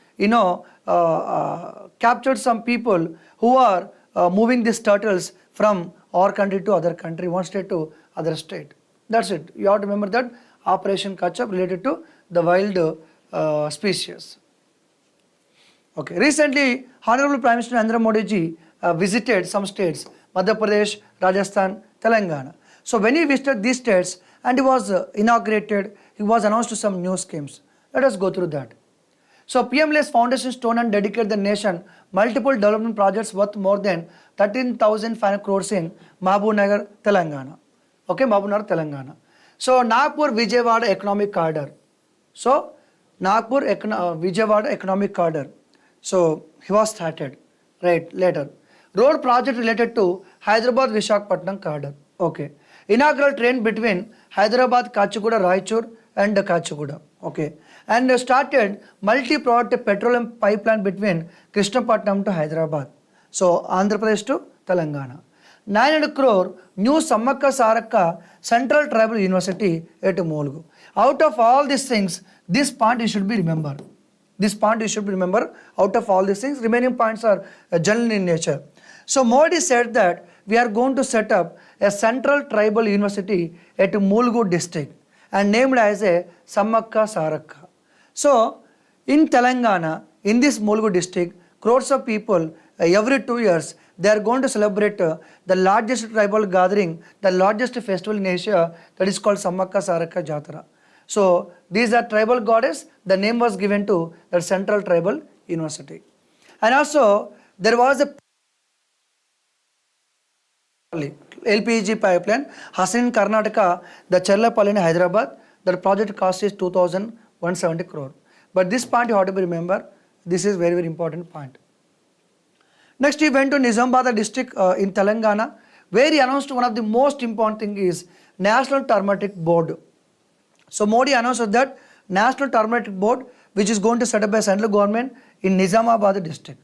captured some people who are moving these turtles from our country to other country, one state to other state. That's it. You have to remember that Operation Kachap related to the wild species. Okay. Recently, Honorable Prime Minister Narendra Modi ji visited some states, Madhya Pradesh, Rajasthan, Telangana. So when he visited these states and he was inaugurated, he was announced to some new schemes. Let us go through that. So PM lays foundation stone and dedicate the nation multiple development projects worth more than 13,500 crores in Mahabubnagar, Telangana. Okay, Mahabubnagar, Telangana. So Nagpur Vijayawada economic corridor. So Nagpur Vijayawada economic corridor. So he was started right later. Road project related to Hyderabad Visakhapatnam corridor. Okay. Inaugural train between Hyderabad Kachiguda Raichur and Kachiguda. Okay. And started multi-product petroleum pipeline between Krishnapatnam to Hyderabad. So Andhra Pradesh to Telangana. 900 crore new Sammakka Sarakka Central Tribal University at Molgu. Out of all these things, this point you should be remembered. Out of all these things, remaining points are general in nature. So Modi said that we are going to set up a Central Tribal University at Molgu district and named as a Sammakka Sarakka. So in Telangana, in this Molgu district, crores of people every 2 years, they are going to celebrate the largest tribal gathering, the largest festival in Asia, that is called Sammakka Sarakka Jatara. So these are tribal goddess, the name was given to the Central Tribal University. And also there was a LPG pipeline, Hassan Karnataka, the Cherlapalli in Hyderabad, the project cost is 2,170 crore. But this point you have to remember, this is very, very important point. Next he went to Nizamabad district in Telangana, where he announced one of the most important thing is National Turmeric Board. So Modi announced that National Turmeric Board, which is going to set up by central government in Nizamabad district.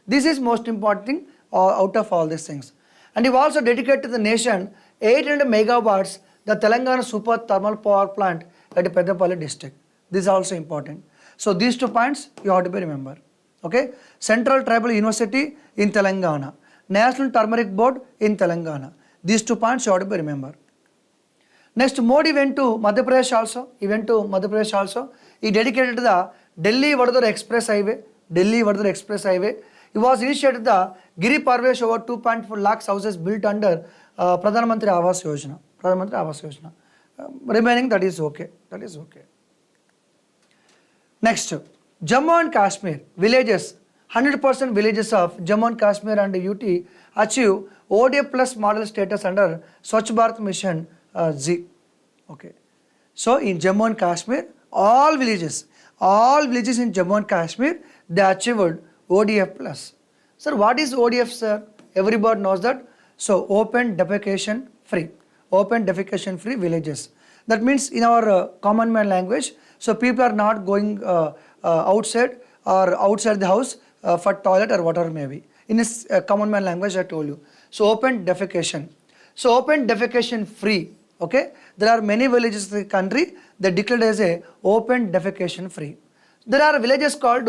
This is most important thing out of all these things. And he also dedicated to the nation 800 megawatts, the Telangana Super Thermal Power Plant at Peddapalli district. This is also important. So these 2 points you have to be remember. Okay, Central Tribal University in Telangana, National Turmeric Board in Telangana. These 2 points you have to be remember. Next, Modi went to Madhya Pradesh also. He dedicated the Delhi-Vadodara Express Highway. He was initiated the Giri Parvesh over 2.4 lakhs houses built under Pradhan Mantri Awas Yojana. Remaining that is okay. Next, Jammu and Kashmir villages, 100% villages of Jammu and Kashmir and UT achieve ODA plus model status under Swachh Bharat Mission Z. Okay. So in Jammu and Kashmir, all villages in Jammu and Kashmir, they achieved ODF plus. Sir, what is ODF, sir? Everybody knows that. So open defecation free villages. That means in our common man language, so people are not going outside or outside the house for toilet or whatever maybe. In this common man language I told you. So open defecation. So open defecation free. Okay, there are many villages in the country that declared as a open defecation free. There are villages called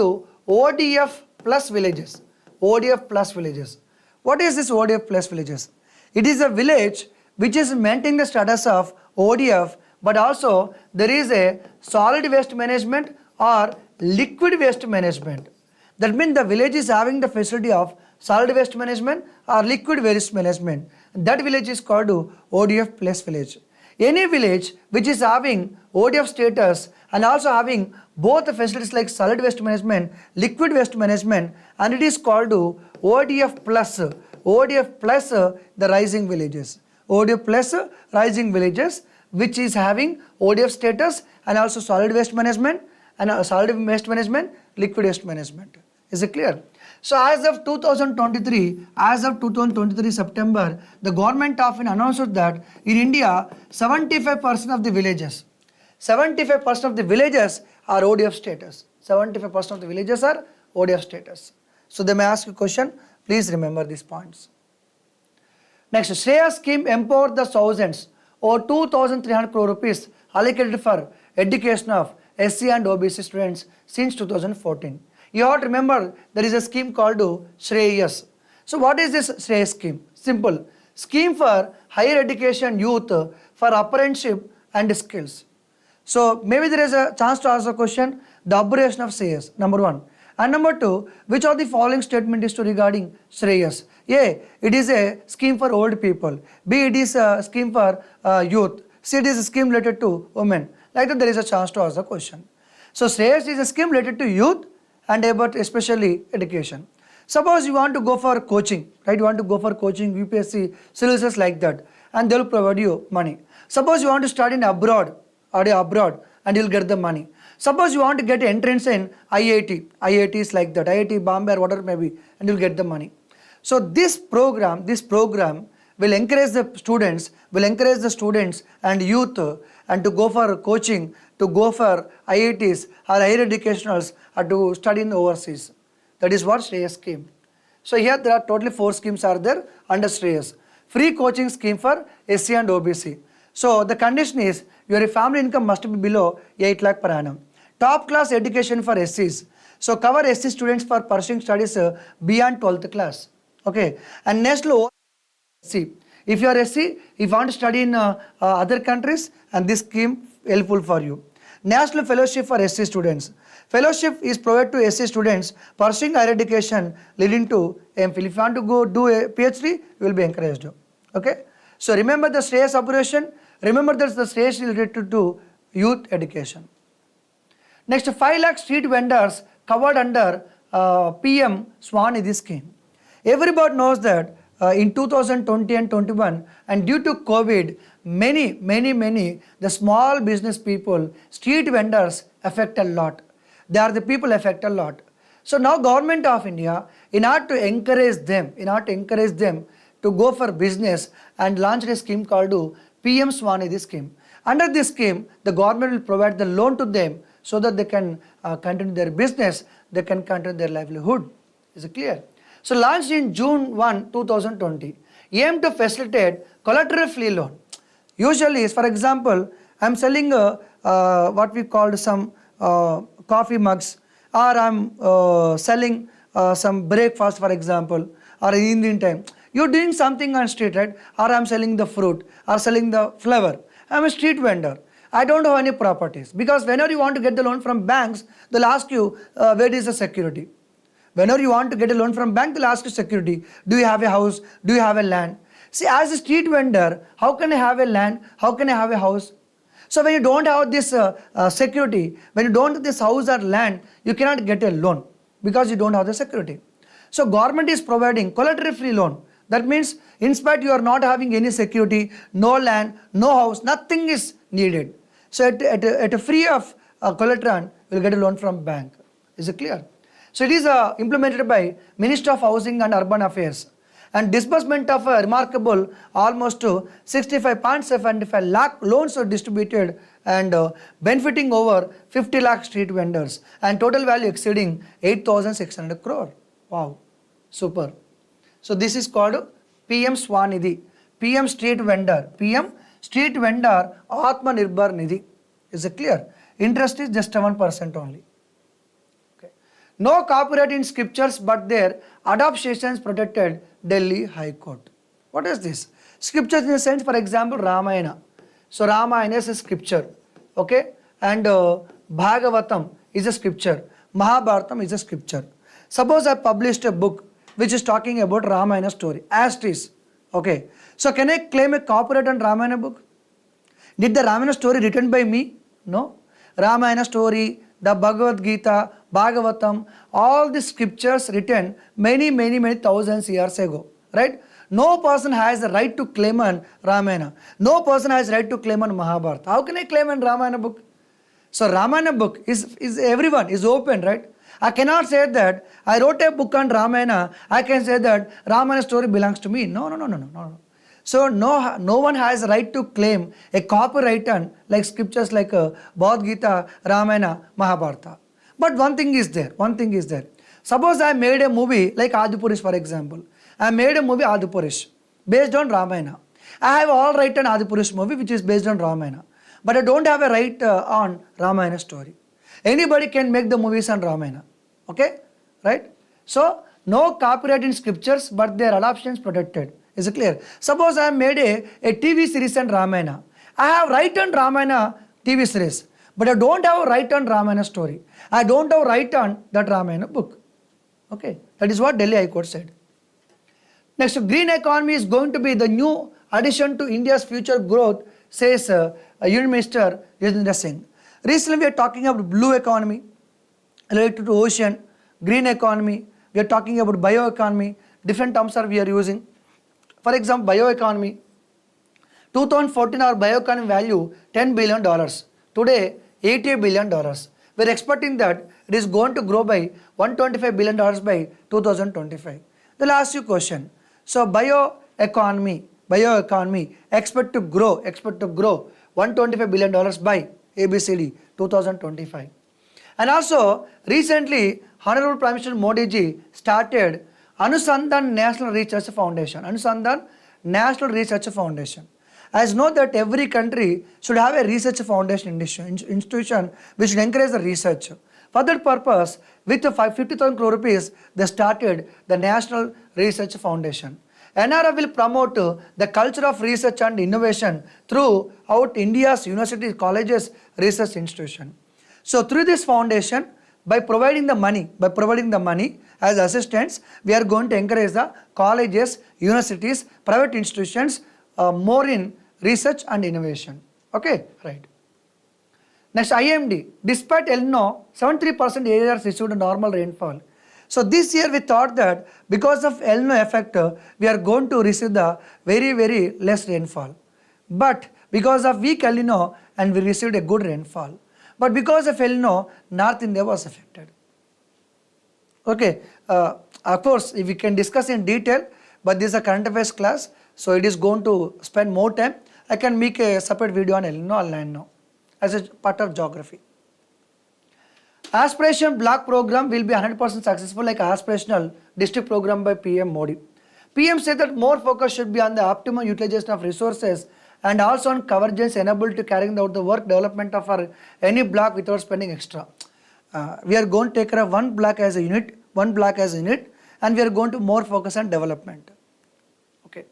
ODF plus villages. ODF plus villages. What is this ODF plus villages? It is a village which is maintaining the status of ODF, but also there is a solid waste management or liquid waste management. That means the village is having the facility of solid waste management or liquid waste management. That village is called ODF plus village. Any village which is having ODF status and also having both the facilities like solid waste management, liquid waste management, and it is called ODF plus. ODF plus the rising villages. ODF plus rising villages which is having ODF status and also solid waste management and solid waste management, liquid waste management. Is it clear? So as of 2023 September, the government of India announced that in India 75% of the villages, 75% of the villages are ODF status. 75% of the villages are ODF status. So they may ask a question, please remember these points. Next, Shreya scheme empowered the thousands or 2,300 crore rupees allocated for education of SC and OBC students since 2014. You have to remember there is a scheme called Shreyas. So what is this Shreyas scheme? Simple. Scheme for higher education youth for apprenticeship and skills. So maybe there is a chance to ask a question, the abbreviation of Shreyas, number 1. And number 2, which of the following statement is to regarding Shreyas? A, it is a scheme for old people. B, it is a scheme for youth. C, it is a scheme related to women. Like that there is a chance to ask the question. So Shreyas is a scheme related to youth and about especially education. Suppose you want to go for coaching, right? You want to go for coaching, UPSC, services like that, and they will provide you money. Suppose you want to study in abroad, and you will get the money. Suppose you want to get entrance in IIT is like that, IIT Bombay or whatever maybe, and you will get the money. So this program will encourage the students, and youth and to go for coaching, to go for IITs or higher educationals or to study in overseas. That is what Shreyas scheme. So here there are totally 4 schemes are there under Shreyas. Free coaching scheme for SC and OBC. So the condition is your family income must be below 8 lakh per annum. Top class education for SCs. So cover SC students for pursuing studies beyond 12th class. Okay. And next low SC. If you are SC, if you want to study in other countries, and this scheme helpful for you. National Fellowship for SC students. Fellowship is provided to SC students pursuing higher education leading to MPhil. If you want to go do a PhD, you will be encouraged. Okay. So remember the Shreyas abbreviation. Remember that the Shreyas related to youth education. Next, 5 lakh street vendors covered under PM Swanidhi scheme. Everybody knows that in 2020 and 21 and due to COVID, many the small business people, street vendors affect a lot. They are the people affect a lot. So now government of India, in order to encourage them to go for business and launch a scheme called PM Swanidhi scheme. Under this scheme, the government will provide the loan to them so that they can continue their business, they can continue their livelihood. Is it clear? So launched in June 1, 2020, aim to facilitate collateral-free loan. Usually, for example, I am selling what we call some coffee mugs, or I am selling some breakfast, for example, or in Indian time. You are doing something on street, right? Or I am selling the fruit, or selling the flower. I am a street vendor. I don't have any properties, because whenever you want to get the loan from banks, they'll ask you where is the security. Whenever you want to get a loan from bank, they'll ask you security. Do you have a house? Do you have a land? See, as a street vendor, how can I have a land? How can I have a house? So when you don't have this security, when you don't have this house or land, you cannot get a loan because you don't have the security. So government is providing collateral-free loan. That means in spite you are not having any security, no land, no house, nothing is needed. So at a free of collateral, you will get a loan from bank. Is it clear? So it is implemented by Ministry of Housing and Urban Affairs. and disbursement of a remarkable almost to 65.75 lakh loans were distributed and benefiting over 50 lakh street vendors and total value exceeding 8,600 crore. Wow, super. So this is called PM Swanidhi, PM Street Vendor, PM Street Vendor Atmanirbhar Nidhi. Is it clear? Interest is just 7% only. Okay. No copyright in scriptures but their adaptations protected, Delhi High Court. What is this? Scriptures in the sense, for example, Ramayana. So Ramayana is a scripture, okay, and Bhagavatam is a scripture, Mahabharatam is a scripture. Suppose I published a book which is talking about Ramayana story, as it is, okay. So can I claim a copyright on Ramayana book? Did the Ramayana story written by me? No. Ramayana story, the Bhagavad Gita, Bhagavatam, all the scriptures written many thousands years ago, right? No person has the right to claim on Ramayana. No person has right to claim on Mahabharata. How can I claim on Ramayana book? So Ramayana book is everyone, is open, right? I cannot say that I wrote a book on Ramayana, I can say that Ramayana story belongs to me. No. So no one has a right to claim a copyright on like scriptures like Bhagavad Gita, Ramayana, Mahabharata. But one thing is there. Suppose I made a movie like Adipurish, for example. I made a movie Adipurish based on Ramayana. I have all right on Adipurish movie which is based on Ramayana. But I don't have a right on Ramayana story. Anybody can make the movies on Ramayana. Okay? Right? So no copyright in scriptures but their adoptions protected. Is it clear? Suppose I have made a TV series on Ramayana. I have right on Ramayana TV series, but I don't have a right on Ramayana story. I don't have a right on that Ramayana book. Okay, that is what Delhi High Court said. Next, green economy is going to be the new addition to India's future growth, says Union Minister Yajendra Singh. Recently, we are talking about blue economy related to ocean, green economy. We are talking about bioeconomy. Different terms we are using. For example, bioeconomy. 2014 our bioeconomy value $10 billion. Today $88 billion. We are expecting that it is going to grow by $125 billion by 2025. They'll ask you question. So bioeconomy expect to grow $125 billion by ABCD 2025. And also recently Honorable Prime Minister Modi ji started Anusandhan National Research Foundation. Anusandhan National Research Foundation. As know that every country should have a research foundation institution which should encourage the research. For that purpose, with 50,000 crore rupees, they started the National Research Foundation. NRF will promote the culture of research and innovation throughout India's universities, colleges, research institution. So through this foundation, by providing the money as assistants, we are going to encourage the colleges, universities, private institutions more in research and innovation. Okay, right. Next, IMD. Despite El Nino, 73% areas received normal rainfall. So this year we thought that because of El Nino effect, we are going to receive the very less rainfall. But because of weak El Nino, and we received a good rainfall. But because of El Nino, North India was affected. Okay, of course, if we can discuss in detail, but this is a current affairs class, so it is going to spend more time. I can make a separate video on El Nino, I'll learn now, as a part of geography. Aspiration block program will be 100% successful like aspirational district program by PM Modi. PM said that more focus should be on the optimum utilization of resources and also on convergence enabled to carrying out the work development of our any block without spending extra. We are going to take care of one block as a unit, and we are going to more focus on development. Okay.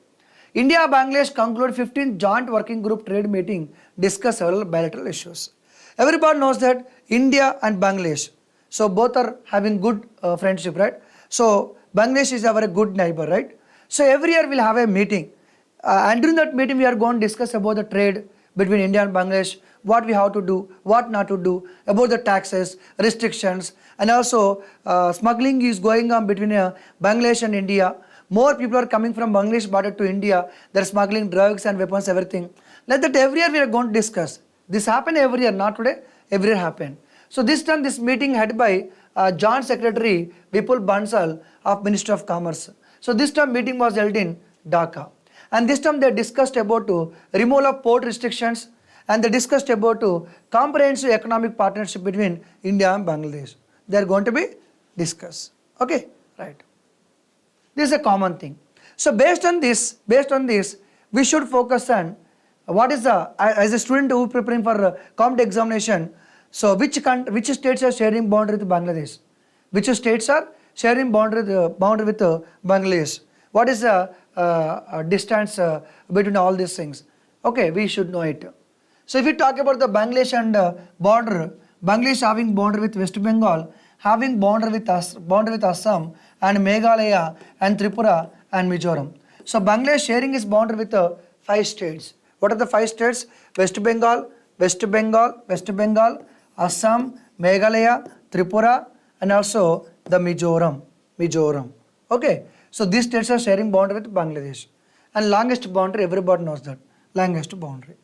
India-Bangladesh concluded 15th joint working group trade meeting, discuss several bilateral issues. Everybody knows that India and Bangladesh, so both are having good friendship, right? So Bangladesh is a very good neighbor, right? So every year we'll have a meeting. And during that meeting, we are going to discuss about the trade between India and Bangladesh, what we have to do, what not to do, about the taxes, restrictions, and also smuggling is going on between Bangladesh and India. More people are coming from Bangladesh border to India. They're smuggling drugs and weapons, everything. Like that every year we are going to discuss. This happened every year, not today, every year happened. So this time this meeting headed by Joint Secretary Vipul Bansal of Ministry of Commerce. So this time meeting was held in Dhaka. And this time they discussed about removal of port restrictions, and they discussed about comprehensive economic partnership between India and Bangladesh. They are going to be discussed. Okay, right. This is a common thing. So based on this, we should focus on what is the, as a student who preparing for competitive examination, so which states are sharing boundary with Bangladesh? Which states are sharing boundary with Bangladesh? What is the distance between all these things? Okay, we should know it. So if we talk about the Bangladesh and border, Bangladesh having border with West Bengal, having border with Assam and Meghalaya and Tripura and Mizoram. So Bangladesh sharing its border with 5 states. What are the 5 states? West Bengal, Assam, Meghalaya, Tripura, and also the Mizoram. Okay, so these states are sharing boundary with Bangladesh. And longest boundary, everybody knows that, longest boundary.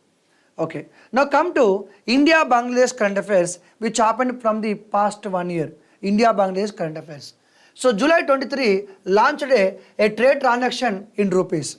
Okay, now come to India-Bangladesh current affairs, which happened from the past 1 year. India-Bangladesh current affairs. So July 23 launched a trade transaction in rupees.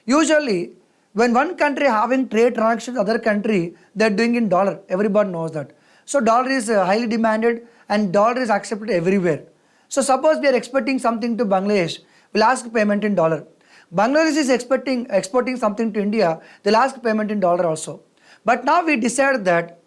Usually, when one country having trade transaction with other country, they are doing in dollar. Everybody knows that. So dollar is highly demanded and dollar is accepted everywhere. So suppose we are exporting something to Bangladesh, we'll ask payment in dollar. Bangladesh is exporting something to India, they'll ask payment in dollar also. But now we decided that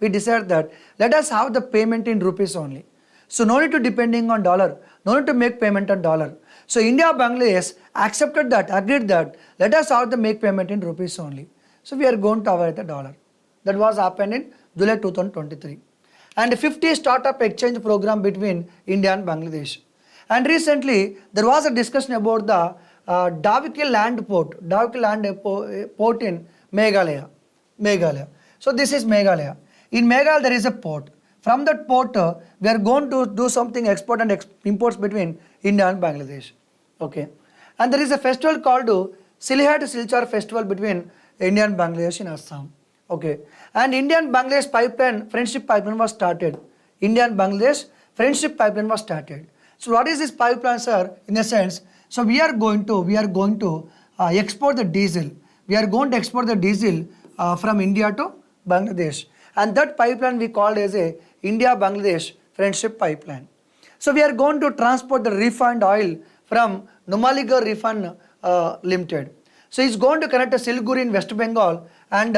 let us have the payment in rupees only. So no need to depending on dollar, no need to make payment on dollar. So India, Bangladesh accepted that, agreed that let us have the make payment in rupees only. So we are going to avoid the dollar. That was happened in July 2023. And 50 startup exchange program between India and Bangladesh. And recently there was a discussion about the Daviki land port in Meghalaya. So this is Meghalaya. In Meghalaya there is a port. From that port, we are going to do something export and imports between India and Bangladesh. Okay, and there is a festival called Sylhet Silchar festival between India and Bangladesh in Assam. Okay, and Indian Bangladesh pipeline, friendship pipeline was started. India and Bangladesh friendship pipeline was started. So what is this pipeline, sir? In a sense, so we are going to export the diesel. We are going to export the diesel from India to Bangladesh, and that pipeline we called as a India-Bangladesh friendship pipeline. So we are going to transport the refined oil from Numaligarh Refined Limited. So it's going to connect Siliguri in West Bengal and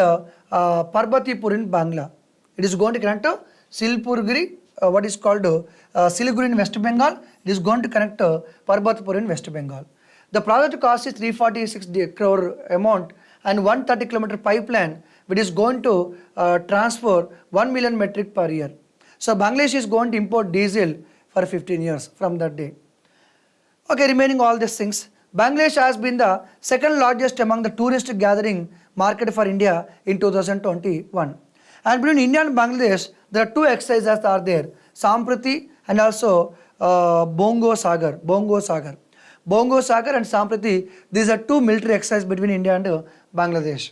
Parbatipur in Bangla. It is going to connect to Siliguri, what is called Siliguri in West Bengal. It is going to connect Parbatipur in West Bengal. The project cost is 346 crore amount and 130 kilometer pipeline, which is going to transfer 1 million metric per year. So Bangladesh is going to import diesel for 15 years from that day. Okay, remaining all these things, Bangladesh has been the second largest among the tourist gathering market for India in 2021. And between India and Bangladesh, there are 2 exercises are there, Sampriti and also Bongo Sagar and Sampriti. These are 2 military exercises between India and Bangladesh.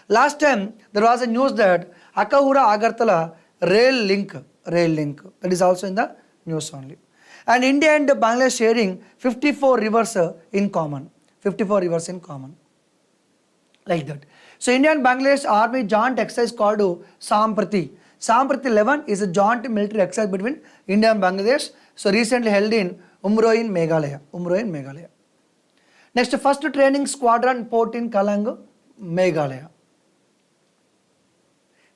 Last time there was a news that Akahura Agartala rail link, that is also in the news only. And India and Bangladesh sharing 54 rivers in common, like that. So India and Bangladesh army joint exercise called Samprati. Samprati 11 is a joint military exercise between India and Bangladesh. So recently held in Umroi in Meghalaya. Next, first training squadron port in Kalang, Meghalaya.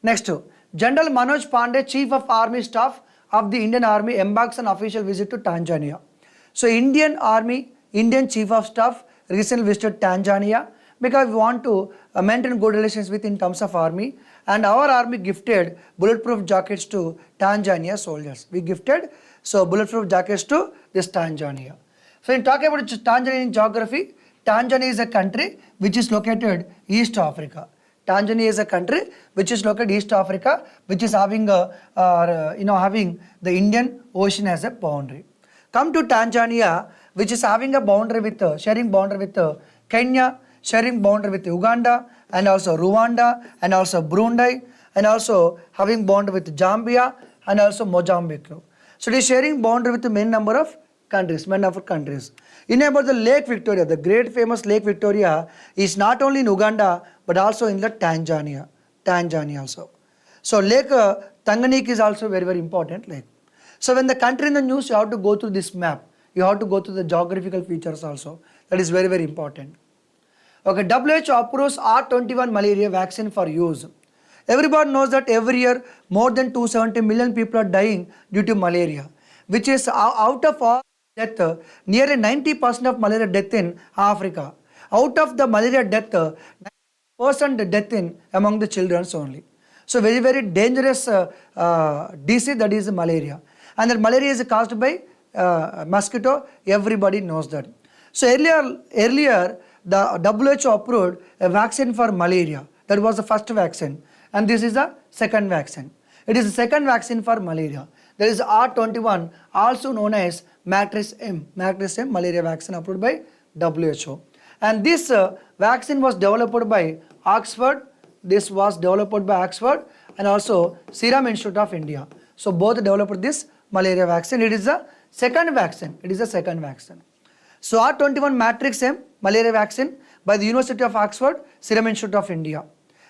Next, General Manoj Pandey, Chief of Army Staff of the Indian Army, embarks on official visit to Tanzania. So Indian Chief of Staff recently visited Tanzania because we want to maintain good relations with in terms of army, and our army gifted bulletproof jackets to Tanzania soldiers. We gifted bulletproof jackets to this Tanzania. So in talking about Tanzanian geography, Tanzania is a country which is located East Africa. Tanzania is a country which is located East Africa, which is having having the Indian Ocean as a boundary. Come to Tanzania, which is having a boundary with sharing boundary with Kenya, sharing boundary with Uganda, and also Rwanda, and also Burundi, and also having boundary with Zambia and also Mozambique. So it is sharing boundary with a main number of countries, men of countries. In about the Lake Victoria, the great famous Lake Victoria is not only in Uganda but also in the Tanzania also. So Lake Tanganyika is also very very important lake. So when the country in the news, you have to go through this map. You have to go through the geographical features also. That is very very important. Okay, WHO approves R21 malaria vaccine for use. Everybody knows that every year more than 270 million people are dying due to malaria, which is out of all death, nearly 90% of malaria death in Africa. Out of the malaria death, 90% death in among the children only. So very very dangerous disease, that is malaria, and that malaria is caused by mosquito. Everybody knows that. So earlier the WHO approved a vaccine for malaria. That was the first vaccine, and this is the second vaccine. It is the second vaccine for malaria. There is R21, also known as Matrix M malaria vaccine, approved by WHO. And this vaccine was developed by Oxford. This was developed by Oxford and also Serum Institute of India. So both developed this malaria vaccine. It is the second vaccine. So R21 Matrix M malaria vaccine by the University of Oxford, Serum Institute of India,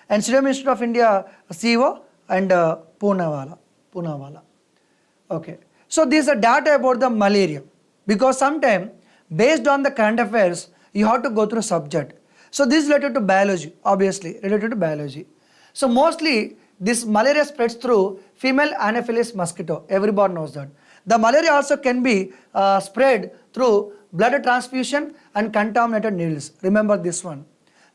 and Serum Institute of India CEO and Poonawalla. Okay. So this is the data about the malaria, because sometimes based on the current affairs you have to go through subject. So this is related to biology, obviously related to biology. So mostly this malaria spreads through female Anopheles mosquito. Everybody knows that. The malaria also can be spread through blood transfusion and contaminated needles. Remember this one.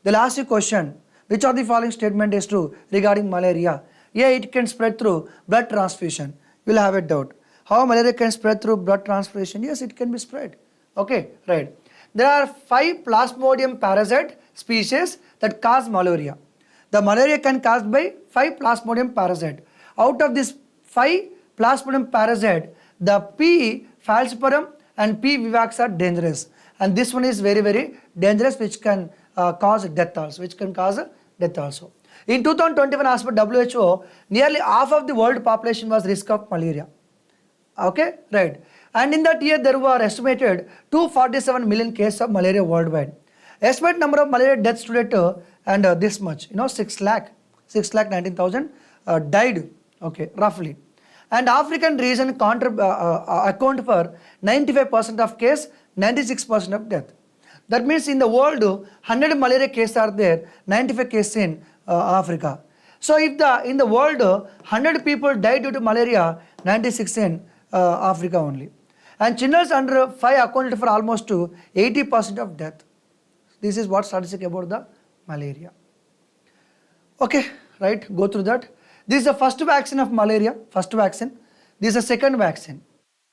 They'll ask you question, which of the following statement is true regarding malaria? Yeah, it can spread through blood transfusion. You'll have a doubt. How malaria can spread through blood transfusion? Yes, it can be spread. Okay, right. There are 5 Plasmodium parasite species that cause malaria. The malaria can caused by 5 Plasmodium parasite. Out of this 5 Plasmodium parasite, the P. falciparum and P. vivax are dangerous, and this one is very very dangerous, which can cause death also. In 2021, as per WHO, nearly half of the world population was risk of malaria. Okay, right. And in that year there were estimated 247 million cases of malaria worldwide. Estimated number of malaria deaths today and this much, 6 lakh 19,000 died. Okay, roughly. And African region account for 95% of case, 96% of death. That means in the world 100 malaria cases are there, 95 cases in Africa. So if in the world 100 people died due to malaria, 96 in Africa only. And children under 5 accounted for almost 80% of death. This is what statistic about the malaria. Okay, right, go through that. This is the first vaccine of malaria, This is the second vaccine.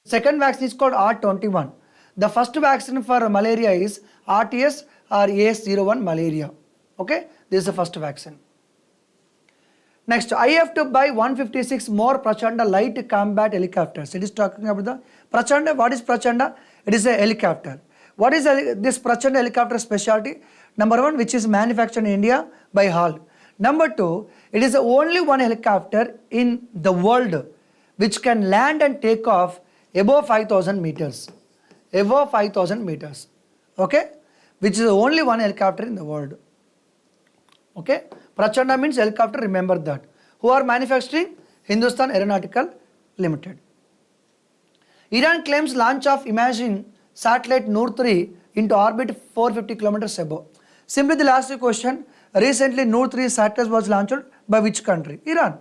Second vaccine is called R21. The first vaccine for malaria is RTS or AS01 malaria. Okay, this is the first vaccine. Next, I have to buy 156 more Prachanda light combat helicopters. It is talking about the Prachanda. What is Prachanda? It is a helicopter. What is this Prachanda helicopter specialty? Number 1, which is manufactured in India by HAL. Number 2, it is the only one helicopter in the world which can land and take off above 5,000 meters. Above 5,000 meters. Okay? Which is the only one helicopter in the world. Okay? Prachanda means helicopter, remember that. Who are manufacturing? Hindustan Aeronautical Limited. Iran claims launch of imaging satellite Noor 3 into orbit 450 kilometers above. Simply the last question, recently Noor 3 satellite was launched by which country? Iran.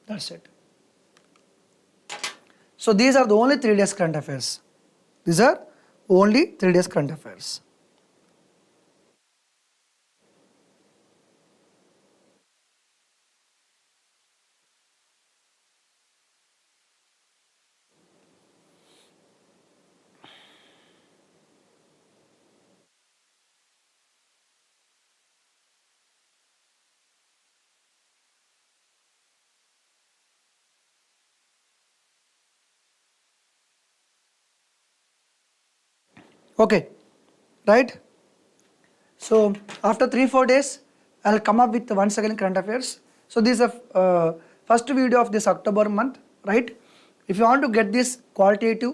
That's it. So these are the only 3 days current affairs. Okay, right? So after 3-4 days, I'll come up with once again current affairs. So this is the first video of this October month, right? If you want to get this qualitative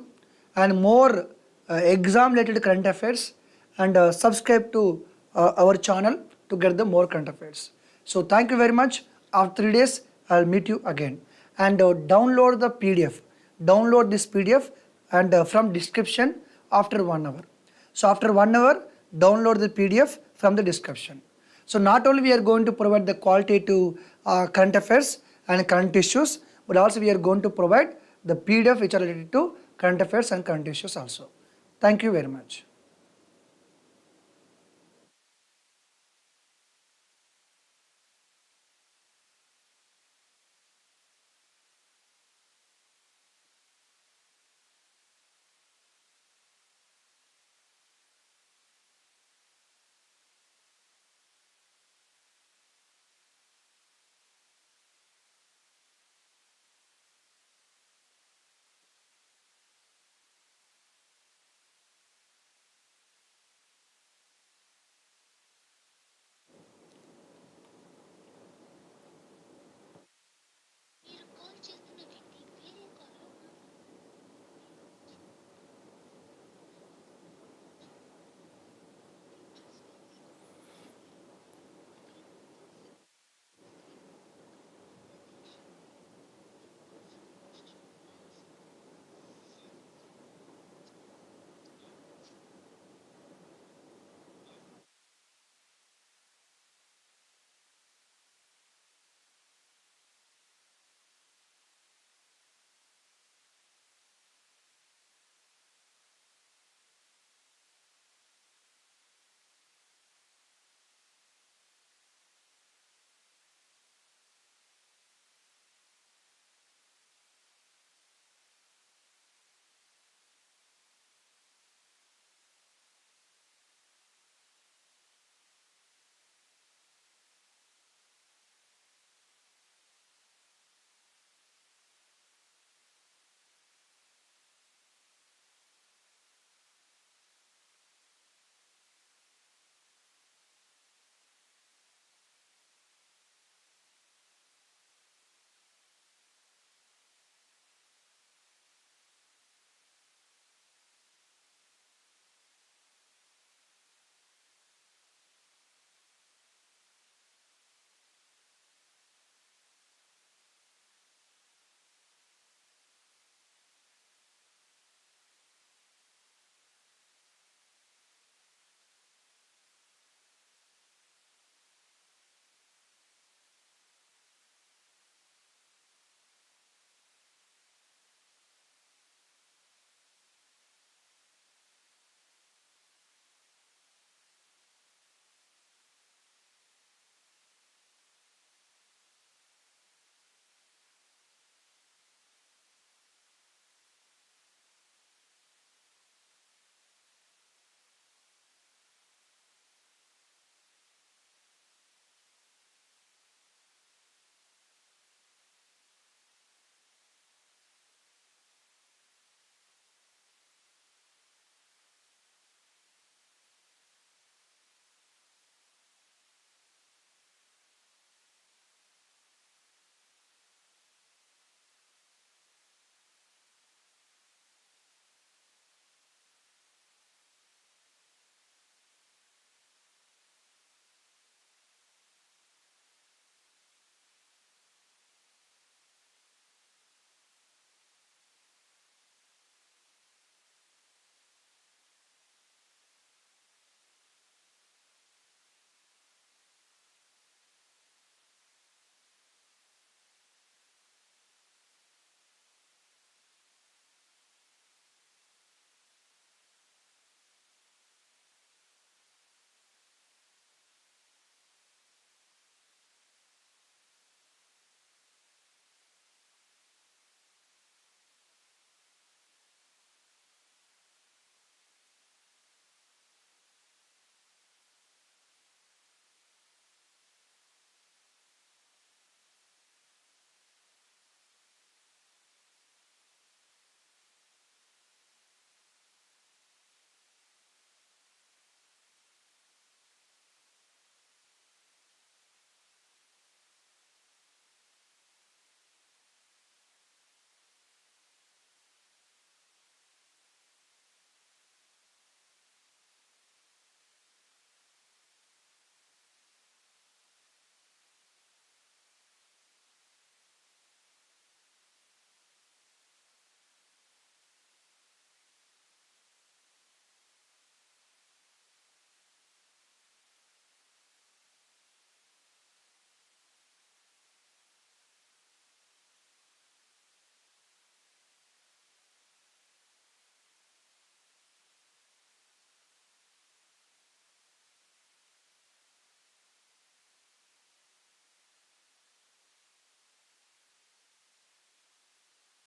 and more exam related current affairs, and subscribe to our channel to get the more current affairs. So thank you very much. After 3 days I'll meet you again, and download the PDF. Download this PDF and from description after 1 hour. So after 1 hour, download the PDF from the description. So not only we are going to provide the qualitative current affairs and current issues, but also we are going to provide the PDF which are related to current affairs and current issues also. Thank you very much.